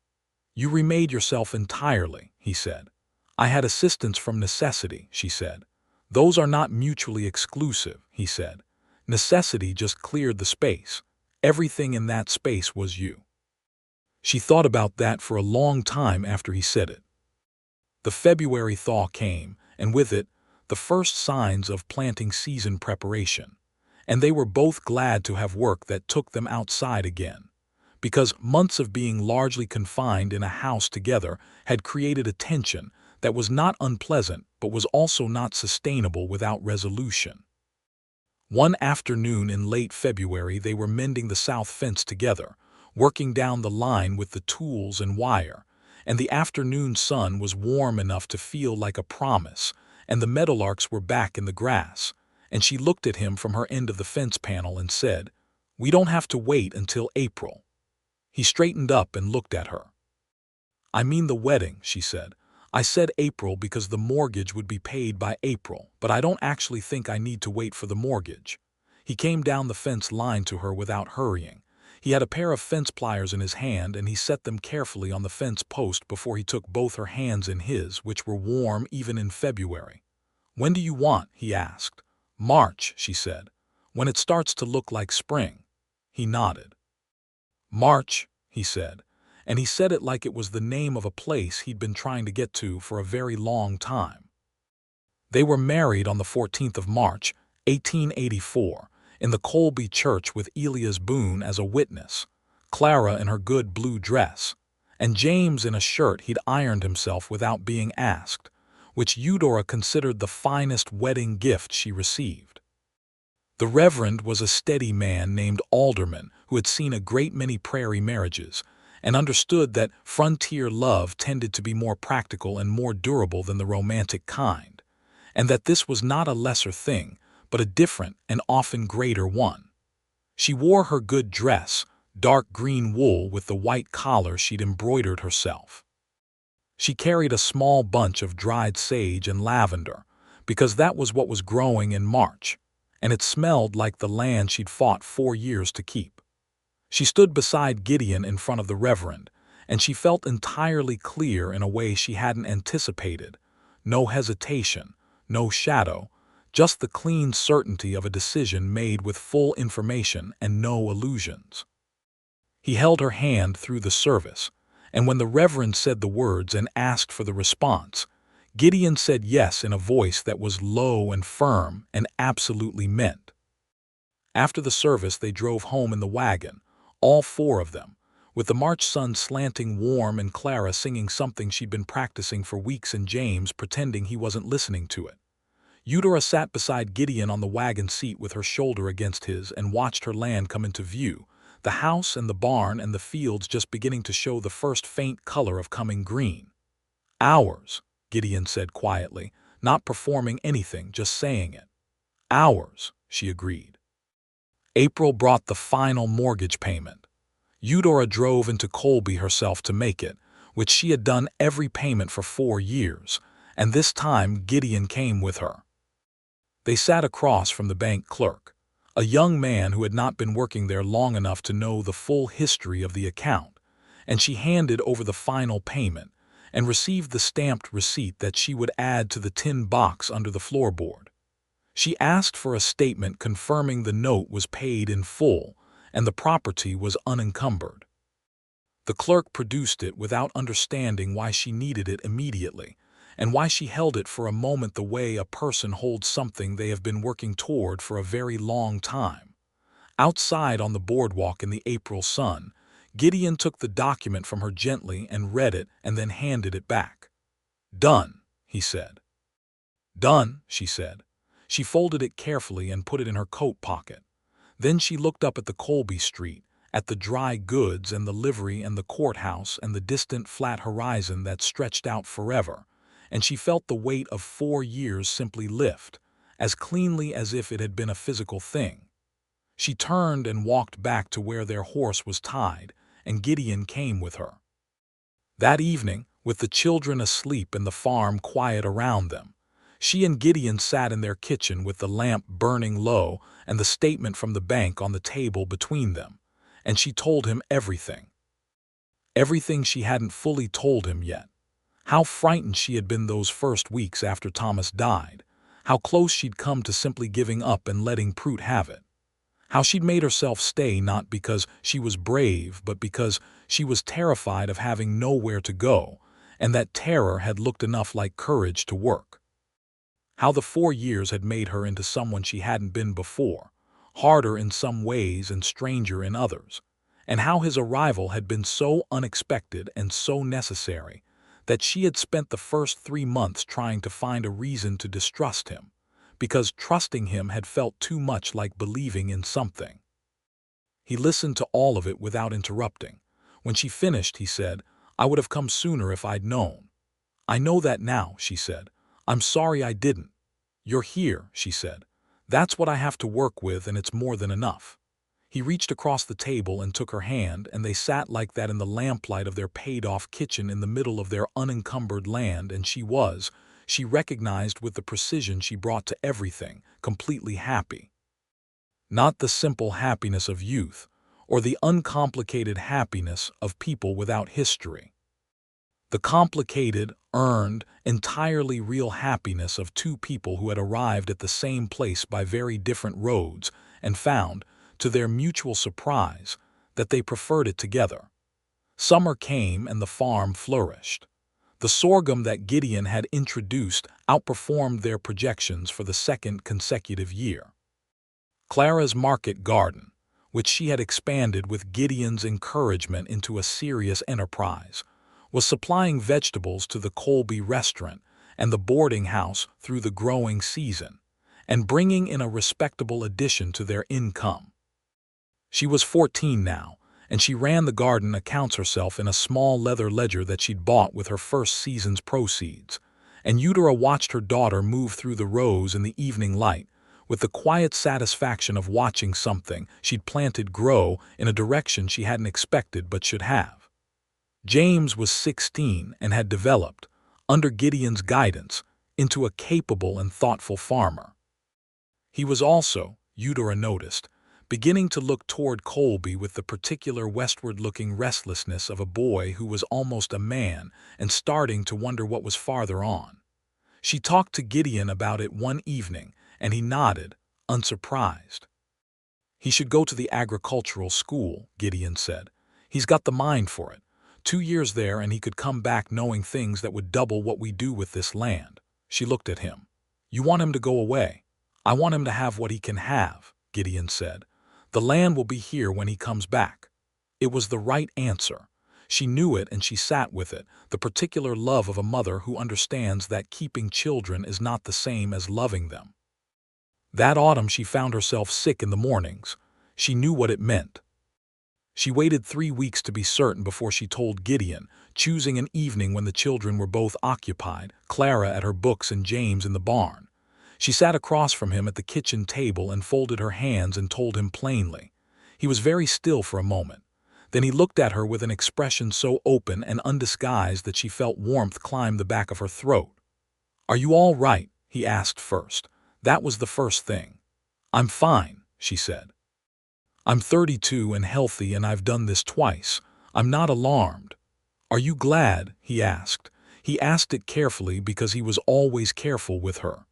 "You remade yourself entirely," he said. "I had assistance from necessity," she said. "Those are not mutually exclusive," he said. "Necessity just cleared the space. Everything in that space was you." She thought about that for a long time after he said it. The February thaw came, and with it, the first signs of planting season preparation, and they were both glad to have work that took them outside again, because months of being largely confined in a house together had created a tension that was not unpleasant but was also not sustainable without resolution. One afternoon in late February they were mending the south fence together, working down the line with the tools and wire, and the afternoon sun was warm enough to feel like a promise, and the meadowlarks were back in the grass, and she looked at him from her end of the fence panel and said, "We don't have to wait until April." He straightened up and looked at her. "I mean the wedding," she said. "I said April because the mortgage would be paid by April, but I don't actually think I need to wait for the mortgage." He came down the fence line to her without hurrying. He had a pair of fence pliers in his hand, and he set them carefully on the fence post before he took both her hands in his, which were warm even in February. "When do you want?" he asked. "March," she said. "When it starts to look like spring." He nodded. "March," he said, and he said it like it was the name of a place he'd been trying to get to for a very long time. They were married on the 14th of March, 1884, in the Colby Church with Elias Boone as a witness, Clara in her good blue dress, and James in a shirt he'd ironed himself without being asked, which Eudora considered the finest wedding gift she received. The Reverend was a steady man named Alderman who had seen a great many prairie marriages and understood that frontier love tended to be more practical and more durable than the romantic kind, and that this was not a lesser thing, but a different and often greater one. She wore her good dress, dark green wool with the white collar she'd embroidered herself. She carried a small bunch of dried sage and lavender, because that was what was growing in March, and it smelled like the land she'd fought 4 years to keep. She stood beside Gideon in front of the Reverend, and she felt entirely clear in a way she hadn't anticipated. No hesitation, no shadow, just the clean certainty of a decision made with full information and no illusions. He held her hand through the service, and when the Reverend said the words and asked for the response, Gideon said yes in a voice that was low and firm and absolutely meant. After the service they drove home in the wagon, all 4 of them, with the March sun slanting warm and Clara singing something she'd been practicing for weeks and James pretending he wasn't listening to it. Eudora sat beside Gideon on the wagon seat with her shoulder against his and watched her land come into view, the house and the barn and the fields just beginning to show the first faint color of coming green. "Ours," Gideon said quietly, not performing anything, just saying it. "Ours," she agreed. April brought the final mortgage payment. Eudora drove into Colby herself to make it, which she had done every payment for 4 years, and this time Gideon came with her. They sat across from the bank clerk, a young man who had not been working there long enough to know the full history of the account, and she handed over the final payment and received the stamped receipt that she would add to the tin box under the floorboard. She asked for a statement confirming the note was paid in full and the property was unencumbered. The clerk produced it without understanding why she needed it immediately, and why she held it for a moment the way a person holds something they have been working toward for a very long time. Outside on the boardwalk in the April sun, Gideon took the document from her gently and read it and then handed it back. "Done," he said. "Done," she said. She folded it carefully and put it in her coat pocket. Then she looked up at the Colby Street, at the dry goods and the livery and the courthouse and the distant flat horizon that stretched out forever, and she felt the weight of 4 years simply lift, as cleanly as if it had been a physical thing. She turned and walked back to where their horse was tied, and Gideon came with her. That evening, with the children asleep and the farm quiet around them, she and Gideon sat in their kitchen with the lamp burning low and the statement from the bank on the table between them, and she told him everything. Everything she hadn't fully told him yet. How frightened she had been those first weeks after Thomas died, how close she'd come to simply giving up and letting Prute have it. How she'd made herself stay not because she was brave, but because she was terrified of having nowhere to go, and that terror had looked enough like courage to work. How the 4 years had made her into someone she hadn't been before, harder in some ways and stranger in others, and how his arrival had been so unexpected and so necessary that she had spent the first 3 months trying to find a reason to distrust him, because trusting him had felt too much like believing in something. He listened to all of it without interrupting. When she finished, he said, "I would have come sooner if I'd known." "I know that now," she said. "I'm sorry I didn't." "You're here," she said. "That's what I have to work with, and it's more than enough." He reached across the table and took her hand, and they sat like that in the lamplight of their paid-off kitchen in the middle of their unencumbered land, and she recognized with the precision she brought to everything, completely happy. Not the simple happiness of youth, or the uncomplicated happiness of people without history. The complicated, earned, entirely real happiness of 2 people who had arrived at the same place by very different roads and found, to their mutual surprise, that they preferred it together. Summer came and the farm flourished. The sorghum that Gideon had introduced outperformed their projections for the 2nd consecutive year. Clara's market garden, which she had expanded with Gideon's encouragement into a serious enterprise, was supplying vegetables to the Colby restaurant and the boarding house through the growing season, and bringing in a respectable addition to their income. She was 14 now, and she ran the garden accounts herself in a small leather ledger that she'd bought with her first season's proceeds, and Eudora watched her daughter move through the rows in the evening light, with the quiet satisfaction of watching something she'd planted grow in a direction she hadn't expected but should have. James was 16 and had developed, under Gideon's guidance, into a capable and thoughtful farmer. He was also, Eudora noticed, beginning to look toward Colby with the particular westward-looking restlessness of a boy who was almost a man and starting to wonder what was farther on. She talked to Gideon about it one evening, and he nodded, unsurprised. "He should go to the agricultural school," Gideon said. "He's got the mind for it. 2 years there and he could come back knowing things that would double what we do with this land." She looked at him. "You want him to go away?" "I want him to have what he can have," Gideon said. "The land will be here when he comes back." It was the right answer. She knew it and she sat with it, the particular love of a mother who understands that keeping children is not the same as loving them. That autumn she found herself sick in the mornings. She knew what it meant. She waited 3 weeks to be certain before she told Gideon, choosing an evening when the children were both occupied, Clara at her books and James in the barn. She sat across from him at the kitchen table and folded her hands and told him plainly. He was very still for a moment. Then he looked at her with an expression so open and undisguised that she felt warmth climb the back of her throat. "Are you all right?" he asked first. That was the first thing. "I'm fine," she said. "I'm 32 and healthy and I've done this twice. I'm not alarmed." "Are you glad?" he asked. He asked it carefully because he was always careful with her.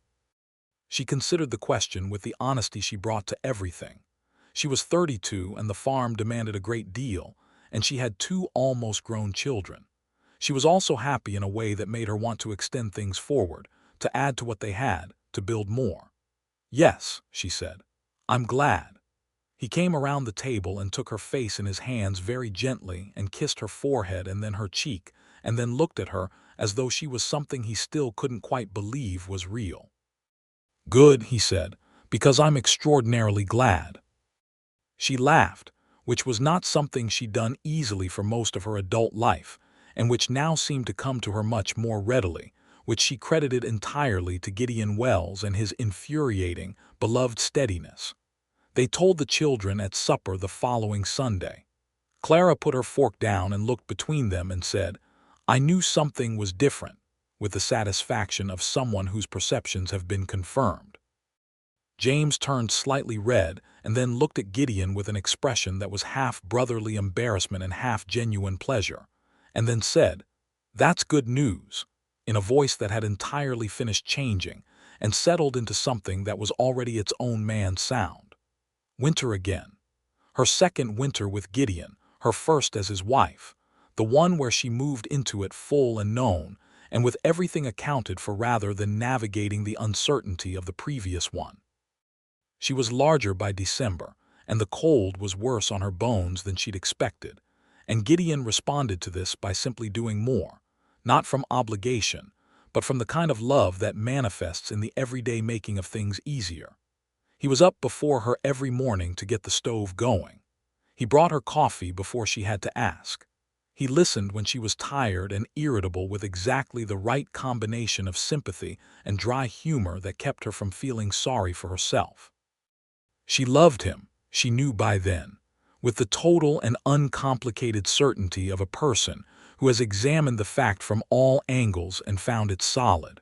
She considered the question with the honesty she brought to everything. She was 32 and the farm demanded a great deal, and she had 2 almost grown children. She was also happy in a way that made her want to extend things forward, to add to what they had, to build more. "Yes," she said. "I'm glad." He came around the table and took her face in his hands very gently and kissed her forehead and then her cheek, and then looked at her as though she was something he still couldn't quite believe was real. "Good," he said, "because I'm extraordinarily glad." She laughed, which was not something she'd done easily for most of her adult life, and which now seemed to come to her much more readily, which she credited entirely to Gideon Wells and his infuriating, beloved steadiness. They told the children at supper the following Sunday. Clara put her fork down and looked between them and said, "I knew something was different," with the satisfaction of someone whose perceptions have been confirmed. James turned slightly red and then looked at Gideon with an expression that was half brotherly embarrassment and half genuine pleasure, and then said, "That's good news," in a voice that had entirely finished changing and settled into something that was already its own man's sound. Winter again. Her second winter with Gideon, her first as his wife, the one where she moved into it full and known, and with everything accounted for rather than navigating the uncertainty of the previous one. She was larger by December, and the cold was worse on her bones than she'd expected, and Gideon responded to this by simply doing more, not from obligation, but from the kind of love that manifests in the everyday making of things easier. He was up before her every morning to get the stove going. He brought her coffee before she had to ask. He listened when she was tired and irritable with exactly the right combination of sympathy and dry humor that kept her from feeling sorry for herself. She loved him, she knew by then, with the total and uncomplicated certainty of a person who has examined the fact from all angles and found it solid.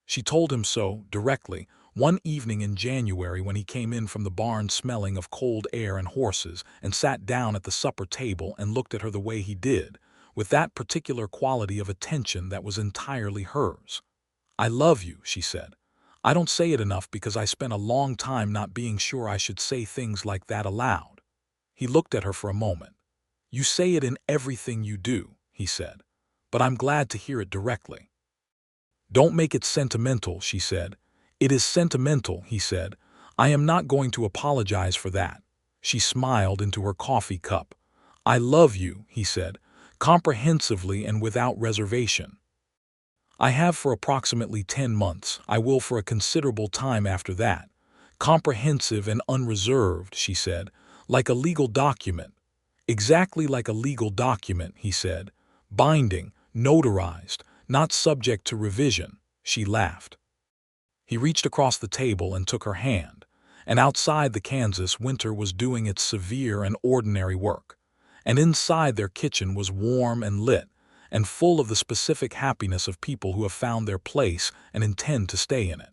She told him so, directly, one evening in January when he came in from the barn smelling of cold air and horses and sat down at the supper table and looked at her the way he did, with that particular quality of attention that was entirely hers. "I love you," she said. "I don't say it enough because I spent a long time not being sure I should say things like that aloud." He looked at her for a moment. "You say it in everything you do," he said, "but I'm glad to hear it directly." "Don't make it sentimental," she said. "It is sentimental," he said. "I am not going to apologize for that." She smiled into her coffee cup. "I love you," he said, comprehensively and without reservation. "I have for approximately 10 months. I will for a considerable time after that." "Comprehensive and unreserved," she said, "like a legal document." "Exactly like a legal document," he said. "Binding, notarized, not subject to revision." She laughed. He reached across the table and took her hand, and outside the Kansas winter was doing its severe and ordinary work, and inside their kitchen was warm and lit, and full of the specific happiness of people who have found their place and intend to stay in it.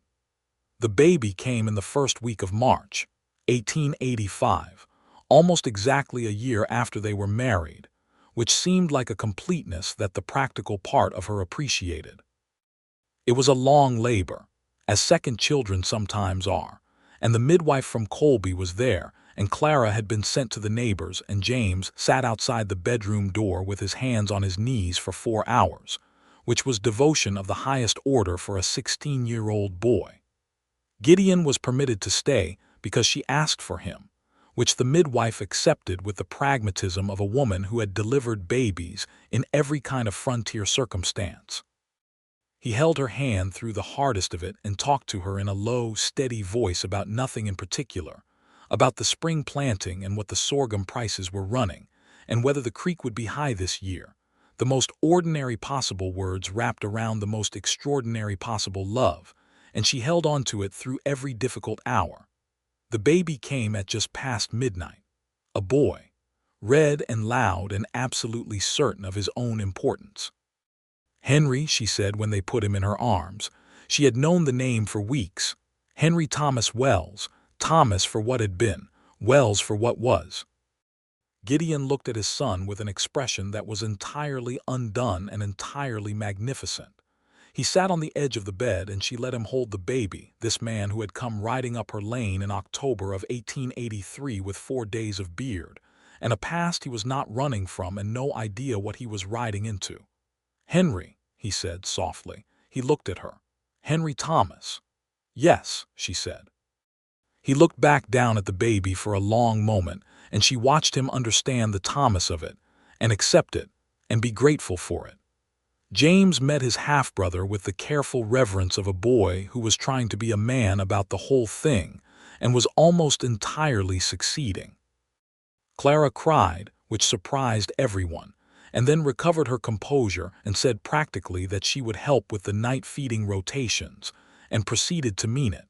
The baby came in the first week of March, 1885, almost exactly a year after they were married, which seemed like a completeness that the practical part of her appreciated. It was a long labor, as second children sometimes are, and the midwife from Colby was there, and Clara had been sent to the neighbors, and James sat outside the bedroom door with his hands on his knees for 4 hours, which was devotion of the highest order for a 16-year-old boy. Gideon was permitted to stay because she asked for him, which the midwife accepted with the pragmatism of a woman who had delivered babies in every kind of frontier circumstance. He held her hand through the hardest of it and talked to her in a low, steady voice about nothing in particular, about the spring planting and what the sorghum prices were running, and whether the creek would be high this year. The most ordinary possible words wrapped around the most extraordinary possible love, and she held on to it through every difficult hour. The baby came at just past midnight. A boy, red and loud and absolutely certain of his own importance. "Henry," she said when they put him in her arms. She had known the name for weeks. Henry Thomas Wells, Thomas for what had been, Wells for what was. Gideon looked at his son with an expression that was entirely undone and entirely magnificent. He sat on the edge of the bed and she let him hold the baby, this man who had come riding up her lane in October of 1883 with 4 days of beard, and a past he was not running from and no idea what he was riding into. "Henry," he said softly. He looked at her. "Henry Thomas." "Yes," she said. He looked back down at the baby for a long moment, and she watched him understand the Thomas of it, and accept it, and be grateful for it. James met his half-brother with the careful reverence of a boy who was trying to be a man about the whole thing, and was almost entirely succeeding. Clara cried, which surprised everyone, and then recovered her composure and said practically that she would help with the night feeding rotations, and proceeded to mean it.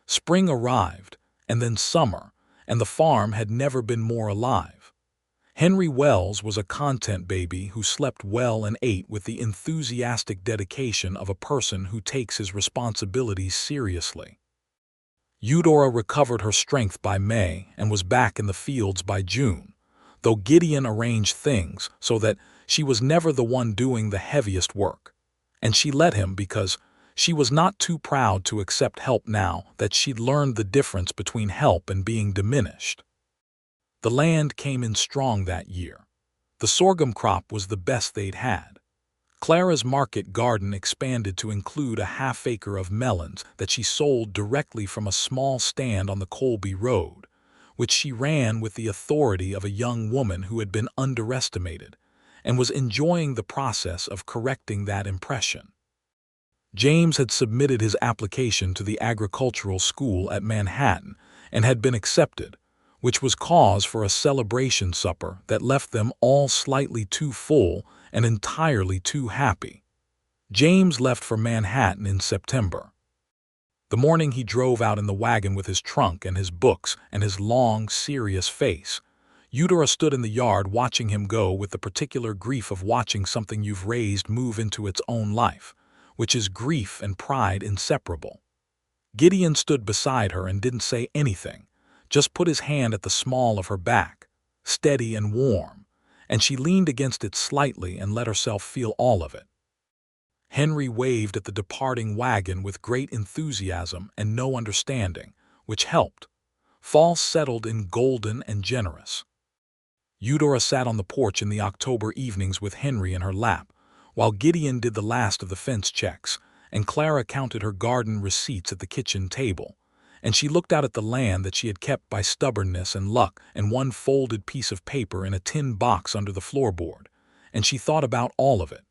Spring arrived, and then summer, and the farm had never been more alive. Henry Wells was a content baby who slept well and ate with the enthusiastic dedication of a person who takes his responsibilities seriously. Eudora recovered her strength by May and was back in the fields by June, though Gideon arranged things so that she was never the one doing the heaviest work, and she let him because she was not too proud to accept help now that she'd learned the difference between help and being diminished. The land came in strong that year. The sorghum crop was the best they'd had. Clara's market garden expanded to include a half-acre of melons that she sold directly from a small stand on the Colby Road, which she ran with the authority of a young woman who had been underestimated and was enjoying the process of correcting that impression. James had submitted his application to the agricultural school at Manhattan and had been accepted, which was cause for a celebration supper that left them all slightly too full and entirely too happy. James left for Manhattan in September. The morning he drove out in the wagon with his trunk and his books and his long, serious face, Eudora stood in the yard watching him go with the particular grief of watching something you've raised move into its own life, which is grief and pride inseparable. Gideon stood beside her and didn't say anything, just put his hand at the small of her back, steady and warm, and she leaned against it slightly and let herself feel all of it. Henry waved at the departing wagon with great enthusiasm and no understanding, which helped. Fall settled in golden and generous. Eudora sat on the porch in the October evenings with Henry in her lap, while Gideon did the last of the fence checks, and Clara counted her garden receipts at the kitchen table, and she looked out at the land that she had kept by stubbornness and luck and one folded piece of paper in a tin box under the floorboard, and she thought about all of it.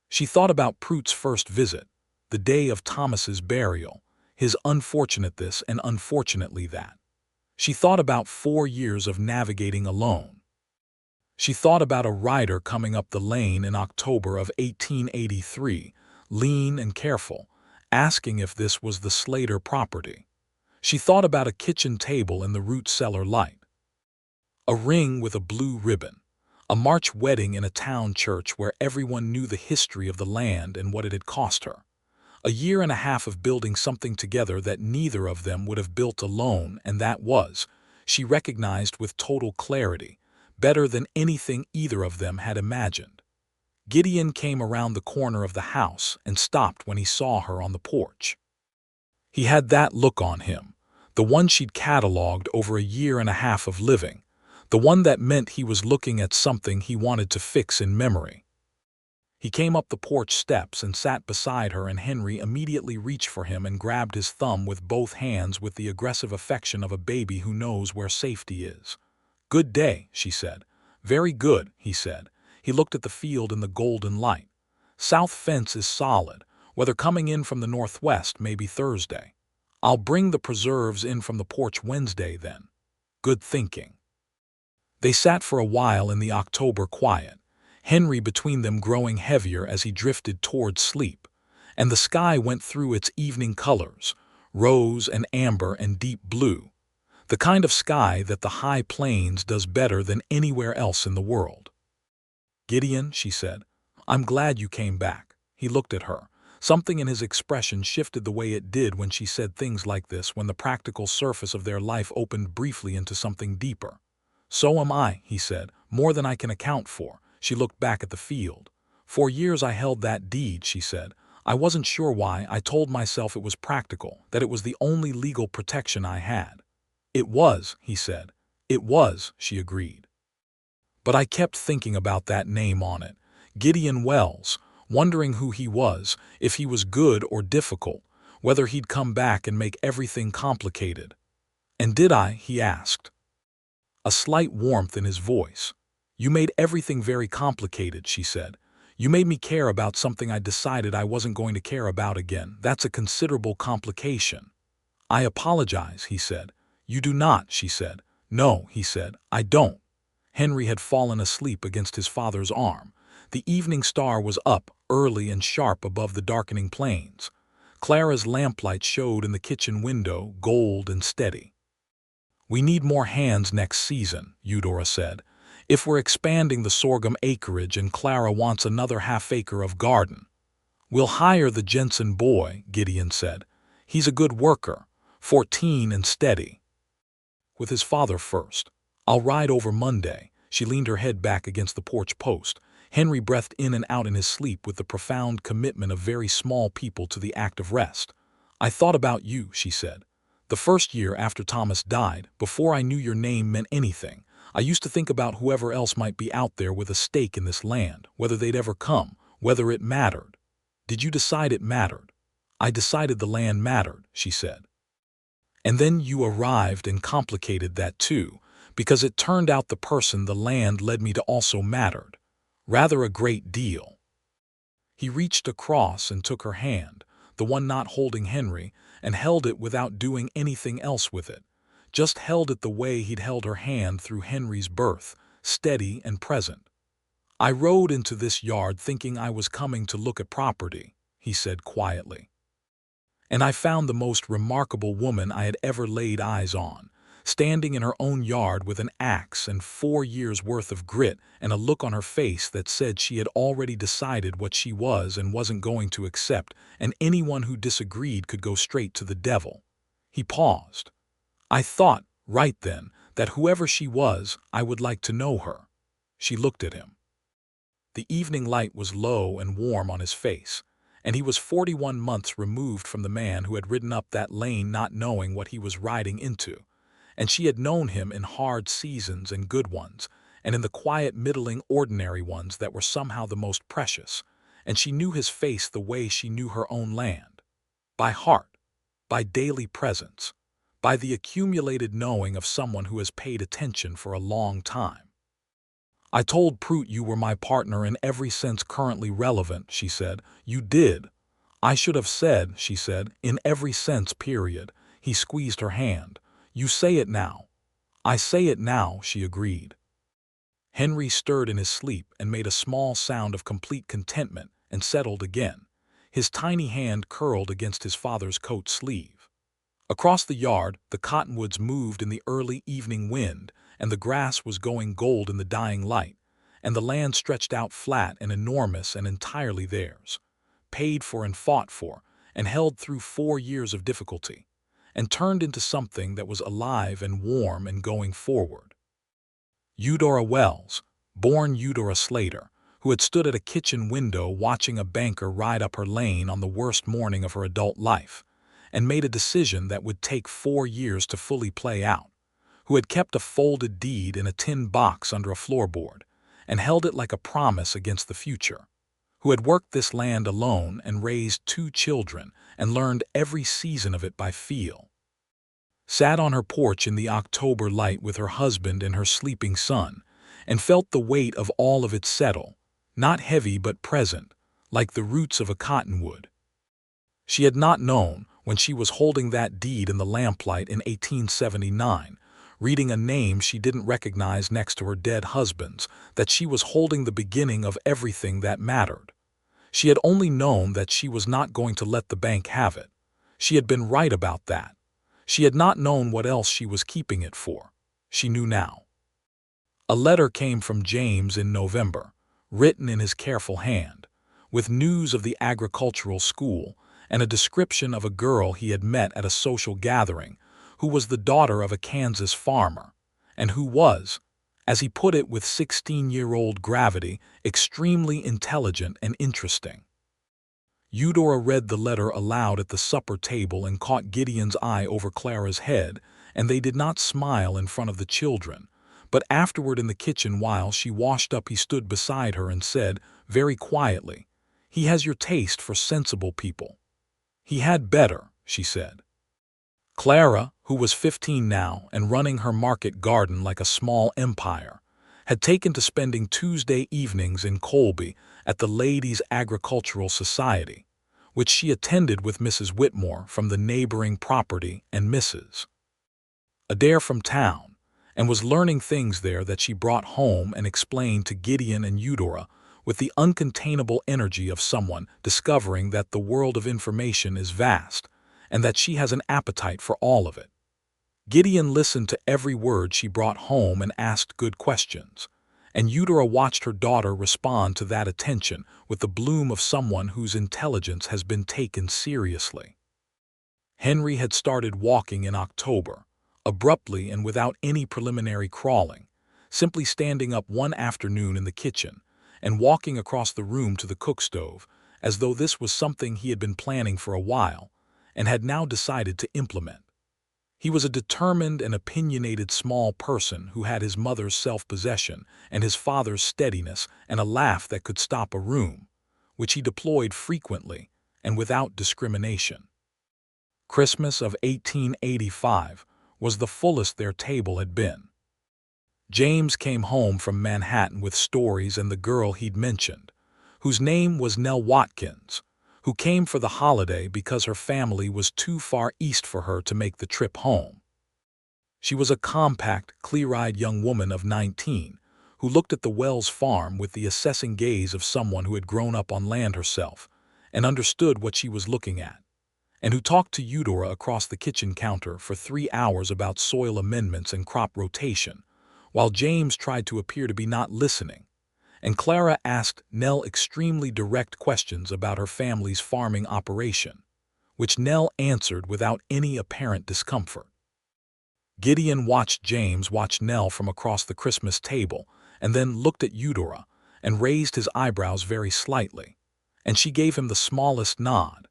She thought about Pruett's first visit, the day of Thomas's burial, his unfortunate this and unfortunately that. She thought about 4 years of navigating alone. She thought about a rider coming up the lane in October of 1883, lean and careful, asking if this was the Slater property. She thought about a kitchen table in the root cellar light. A ring with a blue ribbon. A March wedding in a town church where everyone knew the history of the land and what it had cost her. A year and a half of building something together that neither of them would have built alone, and that was, she recognized with total clarity, better than anything either of them had imagined. Gideon came around the corner of the house and stopped when he saw her on the porch. He had that look on him, the one she'd cataloged over a year and a half of living, the one that meant he was looking at something he wanted to fix in memory. He came up the porch steps and sat beside her, and Henry immediately reached for him and grabbed his thumb with both hands with the aggressive affection of a baby who knows where safety is. "Good day," she said. "Very good," he said. He looked at the field in the golden light. "South fence is solid. Weather coming in from the northwest, maybe Thursday. I'll bring the preserves in from the porch Wednesday then. Good thinking." They sat for a while in the October quiet, Henry between them growing heavier as he drifted toward sleep, and the sky went through its evening colors, rose and amber and deep blue, the kind of sky that the high plains does better than anywhere else in the world. "Gideon," she said, "I'm glad you came back." He looked at her. Something in his expression shifted the way it did when she said things like this, when the practical surface of their life opened briefly into something deeper. "So am I," he said, "more than I can account for." She looked back at the field. "For years I held that deed," she said. "I wasn't sure why. I told myself it was practical, that it was the only legal protection I had." "It was," he said. "It was," she agreed. "But I kept thinking about that name on it, Gideon Wells, wondering who he was, if he was good or difficult, whether he'd come back and make everything complicated." "And did I?" he asked, a slight warmth in his voice. "You made everything very complicated," she said. "You made me care about something I decided I wasn't going to care about again. That's a considerable complication." "I apologize," he said. "You do not," she said. "No," he said, "I don't." Henry had fallen asleep against his father's arm. The evening star was up, early and sharp above the darkening plains. Clara's lamplight showed in the kitchen window, gold and steady. "We need more hands next season," Eudora said. "If we're expanding the sorghum acreage and Clara wants another half-acre of garden." "We'll hire the Jensen boy," Gideon said. "He's a good worker, 14 and steady." "With his father first. I'll ride over Monday." She leaned her head back against the porch post. Henry breathed in and out in his sleep with the profound commitment of very small people to the act of rest. "I thought about you," she said. "The first year after Thomas died, before I knew your name meant anything, I used to think about whoever else might be out there with a stake in this land, whether they'd ever come, whether it mattered." "Did you decide it mattered?" "I decided the land mattered," she said. "And then you arrived and complicated that too, because it turned out the person the land led me to also mattered. Rather a great deal." He reached across and took her hand, the one not holding Henry, and held it without doing anything else with it. Just held it the way he'd held her hand through Henry's birth, steady and present. "I rode into this yard thinking I was coming to look at property," he said quietly. "And I found the most remarkable woman I had ever laid eyes on, standing in her own yard with an axe and 4 years' worth of grit and a look on her face that said she had already decided what she was and wasn't going to accept, and anyone who disagreed could go straight to the devil." He paused. "I thought, right then, that whoever she was, I would like to know her." She looked at him. The evening light was low and warm on his face, and he was 41 months removed from the man who had ridden up that lane not knowing what he was riding into. And she had known him in hard seasons and good ones, and in the quiet middling ordinary ones that were somehow the most precious, and she knew his face the way she knew her own land. By heart, by daily presence, by the accumulated knowing of someone who has paid attention for a long time. "I told Prout you were my partner in every sense currently relevant," she said. "You did." "I should have said," she said, "in every sense, period." He squeezed her hand. "You say it now." "I say it now," she agreed. Henry stirred in his sleep and made a small sound of complete contentment and settled again. His tiny hand curled against his father's coat sleeve. Across the yard, the cottonwoods moved in the early evening wind, and the grass was going gold in the dying light, and the land stretched out flat and enormous and entirely theirs, paid for and fought for, and held through 4 years of difficulty, and turned into something that was alive and warm and going forward. Eudora Wells, born Eudora Slater, who had stood at a kitchen window watching a banker ride up her lane on the worst morning of her adult life, and made a decision that would take 4 years to fully play out, who had kept a folded deed in a tin box under a floorboard, and held it like a promise against the future, who had worked this land alone and raised 2 children and learned every season of it by feel, sat on her porch in the October light with her husband and her sleeping son, and felt the weight of all of it settle, not heavy but present, like the roots of a cottonwood. She had not known, when she was holding that deed in the lamplight in 1879, reading a name she didn't recognize next to her dead husband's, that she was holding the beginning of everything that mattered. She had only known that she was not going to let the bank have it. She had been right about that. She had not known what else she was keeping it for. She knew now. A letter came from James in November, written in his careful hand, with news of the agricultural school and a description of a girl he had met at a social gathering who was the daughter of a Kansas farmer, and who was, as he put it with 16-year-old gravity, extremely intelligent and interesting. Eudora read the letter aloud at the supper table and caught Gideon's eye over Clara's head, and they did not smile in front of the children, but afterward in the kitchen while she washed up he stood beside her and said, very quietly, "He has your taste for sensible people." "He had better," she said. Clara, who was 15 now and running her market garden like a small empire, had taken to spending Tuesday evenings in Colby at the Ladies' Agricultural Society, which she attended with Mrs. Whitmore from the neighboring property and Mrs. Adair from town, and was learning things there that she brought home and explained to Gideon and Eudora with the uncontainable energy of someone discovering that the world of information is vast and that she has an appetite for all of it. Gideon listened to every word she brought home and asked good questions, and Eudora watched her daughter respond to that attention with the bloom of someone whose intelligence has been taken seriously. Henry had started walking in October, abruptly and without any preliminary crawling, simply standing up one afternoon in the kitchen and walking across the room to the cook stove, as though this was something he had been planning for a while and had now decided to implement. He was a determined and opinionated small person who had his mother's self-possession and his father's steadiness and a laugh that could stop a room, which he deployed frequently and without discrimination. Christmas of 1885 was the fullest their table had been. James came home from Manhattan with stories and the girl he'd mentioned, whose name was Nell Watkins, who came for the holiday because her family was too far east for her to make the trip home. She was a compact, clear-eyed young woman of 19 who looked at the Wells farm with the assessing gaze of someone who had grown up on land herself and understood what she was looking at, and who talked to Eudora across the kitchen counter for 3 hours about soil amendments and crop rotation, while James tried to appear to be not listening, and Clara asked Nell extremely direct questions about her family's farming operation, which Nell answered without any apparent discomfort. Gideon watched James watch Nell from across the Christmas table and then looked at Eudora and raised his eyebrows very slightly, and she gave him the smallest nod,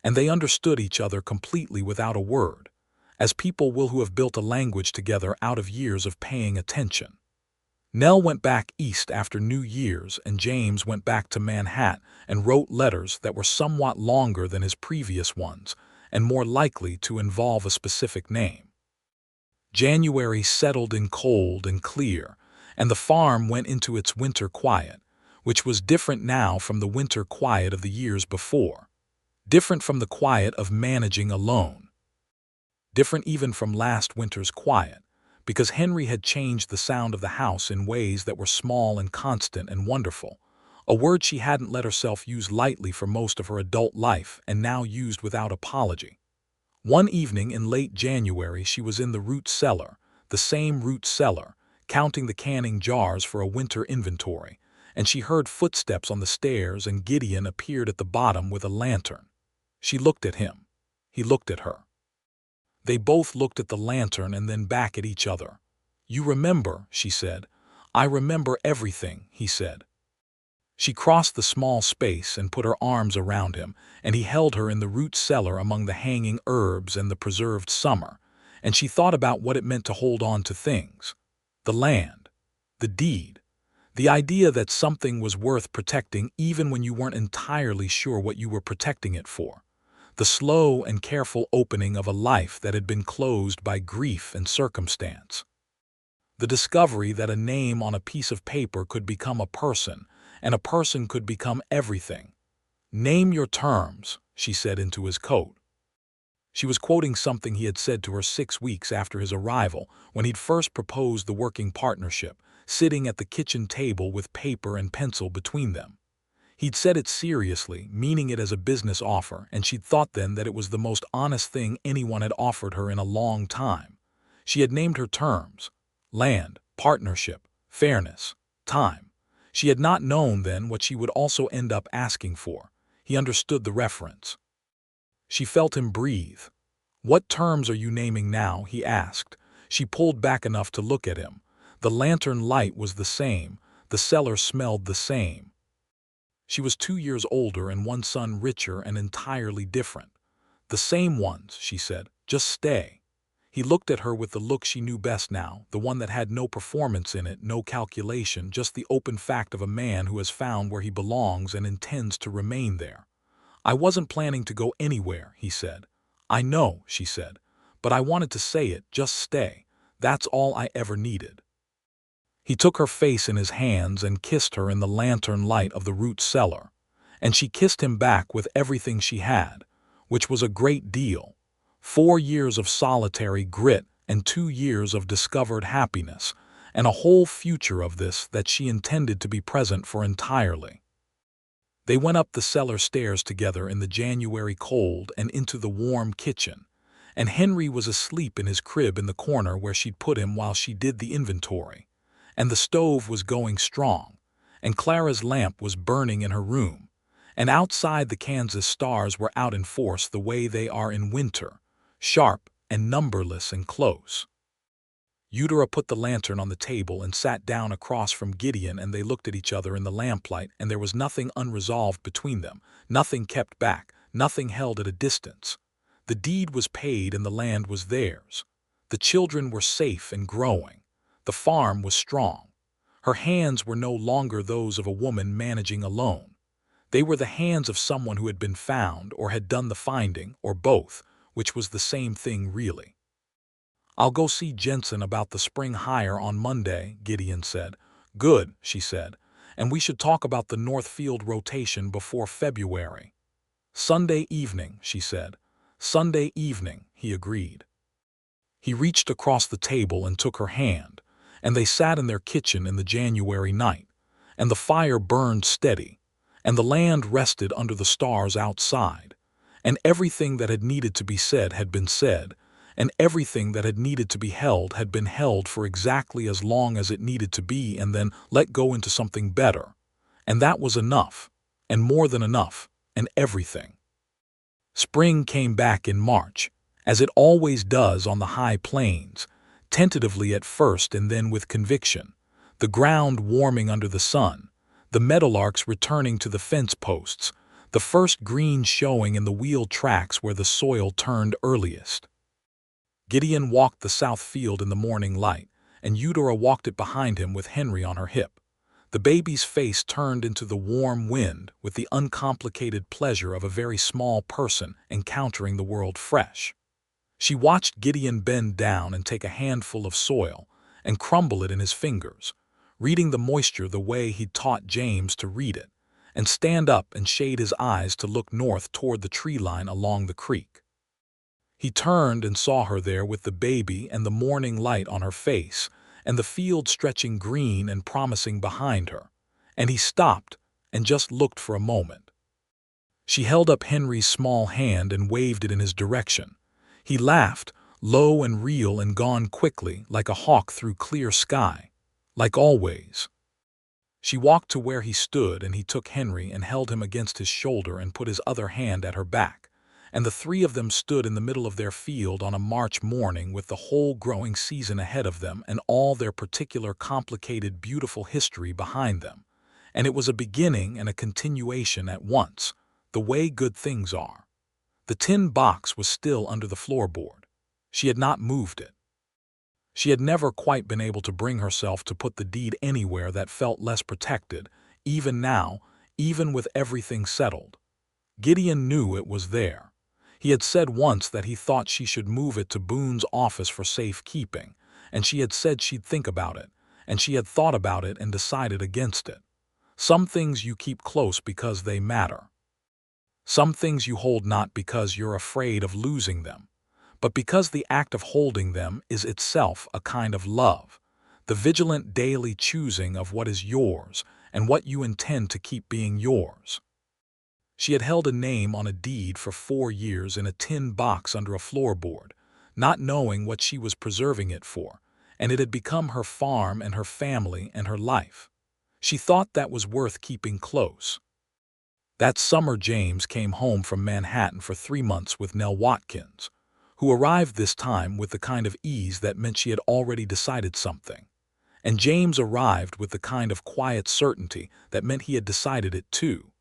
and they understood each other completely without a word, as people will who have built a language together out of years of paying attention. Nell went back east after New Year's, and James went back to Manhattan and wrote letters that were somewhat longer than his previous ones and more likely to involve a specific name. January settled in cold and clear, and the farm went into its winter quiet, which was different now from the winter quiet of the years before, different from the quiet of managing alone, different even from last winter's quiet, because Henry had changed the sound of the house in ways that were small and constant and wonderful, a word she hadn't let herself use lightly for most of her adult life and now used without apology. One evening in late January she was in the root cellar, the same root cellar, counting the canning jars for a winter inventory, and she heard footsteps on the stairs and Gideon appeared at the bottom with a lantern. She looked at him. He looked at her. They both looked at the lantern and then back at each other. "You remember," she said. "I remember everything," he said. She crossed the small space and put her arms around him, and he held her in the root cellar among the hanging herbs and the preserved summer, and she thought about what it meant to hold on to things. The land, the deed, The idea that something was worth protecting even when you weren't entirely sure what you were protecting it for. The slow and careful opening of a life that had been closed by grief and circumstance. The discovery that a name on a piece of paper could become a person, and a person could become everything. "Name your terms," she said into his coat. She was quoting something he had said to her 6 weeks after his arrival, when he'd first proposed the working partnership, sitting at the kitchen table with paper and pencil between them. He'd said it seriously, meaning it as a business offer, and she'd thought then that it was the most honest thing anyone had offered her in a long time. She had named her terms: land, partnership, fairness, time. She had not known then what she would also end up asking for. He understood the reference. She felt him breathe. "What terms are you naming now?" he asked. She pulled back enough to look at him. The lantern light was the same. The cellar smelled the same. She was 2 years older and one son richer and entirely different. "The same ones," she said. "Just stay." He looked at her with the look she knew best now, the one that had no performance in it, no calculation, just the open fact of a man who has found where he belongs and intends to remain there. "I wasn't planning to go anywhere," he said. "I know," she said, "but I wanted to say it, just stay. That's all I ever needed." He took her face in his hands and kissed her in the lantern light of the root cellar. And she kissed him back with everything she had, which was a great deal. 4 years of solitary grit and 2 years of discovered happiness, and a whole future of this that she intended to be present for entirely. They went up the cellar stairs together in the January cold and into the warm kitchen, and Henry was asleep in his crib in the corner where she'd put him while she did the inventory. And the stove was going strong, and Clara's lamp was burning in her room, and outside the Kansas stars were out in force the way they are in winter, sharp and numberless and close. Eudora put the lantern on the table and sat down across from Gideon, and they looked at each other in the lamplight, and there was nothing unresolved between them, nothing kept back, nothing held at a distance. The deed was paid and the land was theirs. The children were safe and growing. The farm was strong. Her hands were no longer those of a woman managing alone. They were the hands of someone who had been found or had done the finding, or both, which was the same thing really. "I'll go see Jensen about the spring hire on Monday," Gideon said. "Good," she said, "and we should talk about the Northfield rotation before February." "Sunday evening," she said. "Sunday evening," he agreed. He reached across the table and took her hand, and they sat in their kitchen in the January night, and the fire burned steady, and the land rested under the stars outside, and everything that had needed to be said had been said, and everything that had needed to be held had been held for exactly as long as it needed to be, and then let go into something better. And that was enough, and more than enough, and everything. Spring came back in March, as it always does on the high plains, tentatively at first and then with conviction, the ground warming under the sun, the meadowlarks returning to the fence posts, the first green showing in the wheel tracks where the soil turned earliest. Gideon walked the south field in the morning light, and Eudora walked it behind him with Henry on her hip. The baby's face turned into the warm wind with the uncomplicated pleasure of a very small person encountering the world fresh. She watched Gideon bend down and take a handful of soil and crumble it in his fingers, reading the moisture the way he'd taught James to read it, and stand up and shade his eyes to look north toward the tree line along the creek. He turned and saw her there with the baby and the morning light on her face, and the field stretching green and promising behind her, and he stopped and just looked for a moment. She held up Henry's small hand and waved it in his direction. He laughed, low and real, and gone quickly like a hawk through clear sky, like always. She walked to where he stood, and he took Henry and held him against his shoulder and put his other hand at her back, and the three of them stood in the middle of their field on a March morning with the whole growing season ahead of them and all their particular complicated beautiful history behind them. And it was a beginning and a continuation at once, the way good things are. The tin box was still under the floorboard. She had not moved it. She had never quite been able to bring herself to put the deed anywhere that felt less protected, even now, even with everything settled. Gideon knew it was there. He had said once that he thought she should move it to Boone's office for safekeeping, and she had said she'd think about it, and she had thought about it and decided against it. Some things you keep close because they matter. Some things you hold not because you're afraid of losing them, but because the act of holding them is itself a kind of love, the vigilant daily choosing of what is yours and what you intend to keep being yours. She had held a name on a deed for 4 years in a tin box under a floorboard, not knowing what she was preserving it for, and it had become her farm and her family and her life. She thought that was worth keeping close. That summer James came home from Manhattan for 3 months with Nell Watkins, who arrived this time with the kind of ease that meant she had already decided something. And James arrived with the kind of quiet certainty that meant he had decided it too.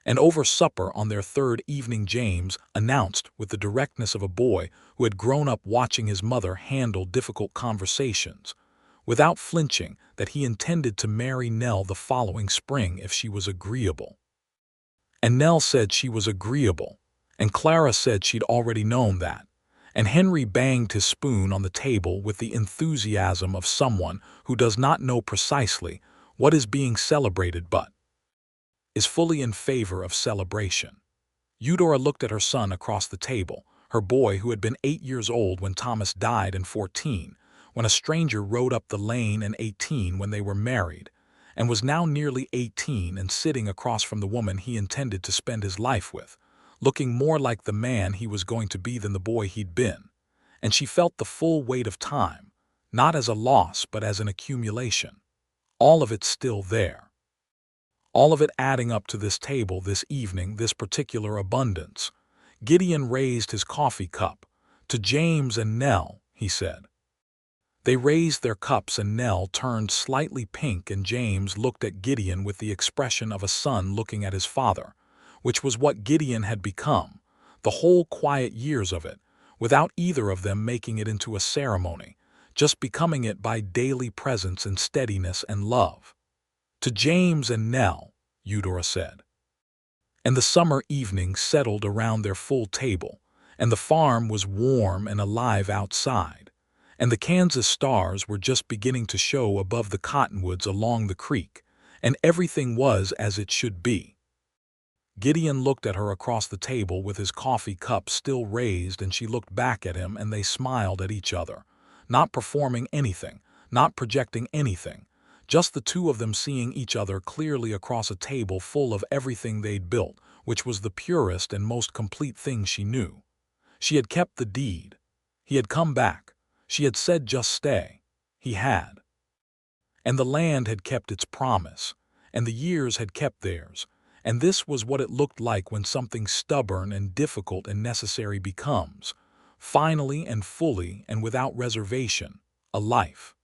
And over supper on their third evening James announced with the directness of a boy who had grown up watching his mother handle difficult conversations, without flinching, that he intended to marry Nell the following spring if she was agreeable. And Nell said she was agreeable, and Clara said she'd already known that, and Henry banged his spoon on the table with the enthusiasm of someone who does not know precisely what is being celebrated but is fully in favor of celebration. Eudora looked at her son across the table, her boy who had been 8 years old when Thomas died and 14, when a stranger rode up the lane, and 18 when they were married, and was now nearly 18 and sitting across from the woman he intended to spend his life with, looking more like the man he was going to be than the boy he'd been. And she felt the full weight of time, not as a loss but as an accumulation. All of it still there. All of it adding up to this table this evening, this particular abundance. Gideon raised his coffee cup. "To James and Nell," he said. They raised their cups and Nell turned slightly pink, and James looked at Gideon with the expression of a son looking at his father, which was what Gideon had become, the whole quiet years of it, without either of them making it into a ceremony, just becoming it by daily presence and steadiness and love. "To James and Nell," Eudora said. And the summer evening settled around their full table, and the farm was warm and alive outside, and the Kansas stars were just beginning to show above the cottonwoods along the creek, and everything was as it should be. Gideon looked at her across the table with his coffee cup still raised, and she looked back at him, and they smiled at each other, not performing anything, not projecting anything, just the two of them seeing each other clearly across a table full of everything they'd built, which was the purest and most complete thing she knew. She had kept the deed. He had come back. She had said just stay. He had. And the land had kept its promise, and the years had kept theirs, and this was what it looked like when something stubborn and difficult and necessary becomes, finally and fully and without reservation, a life.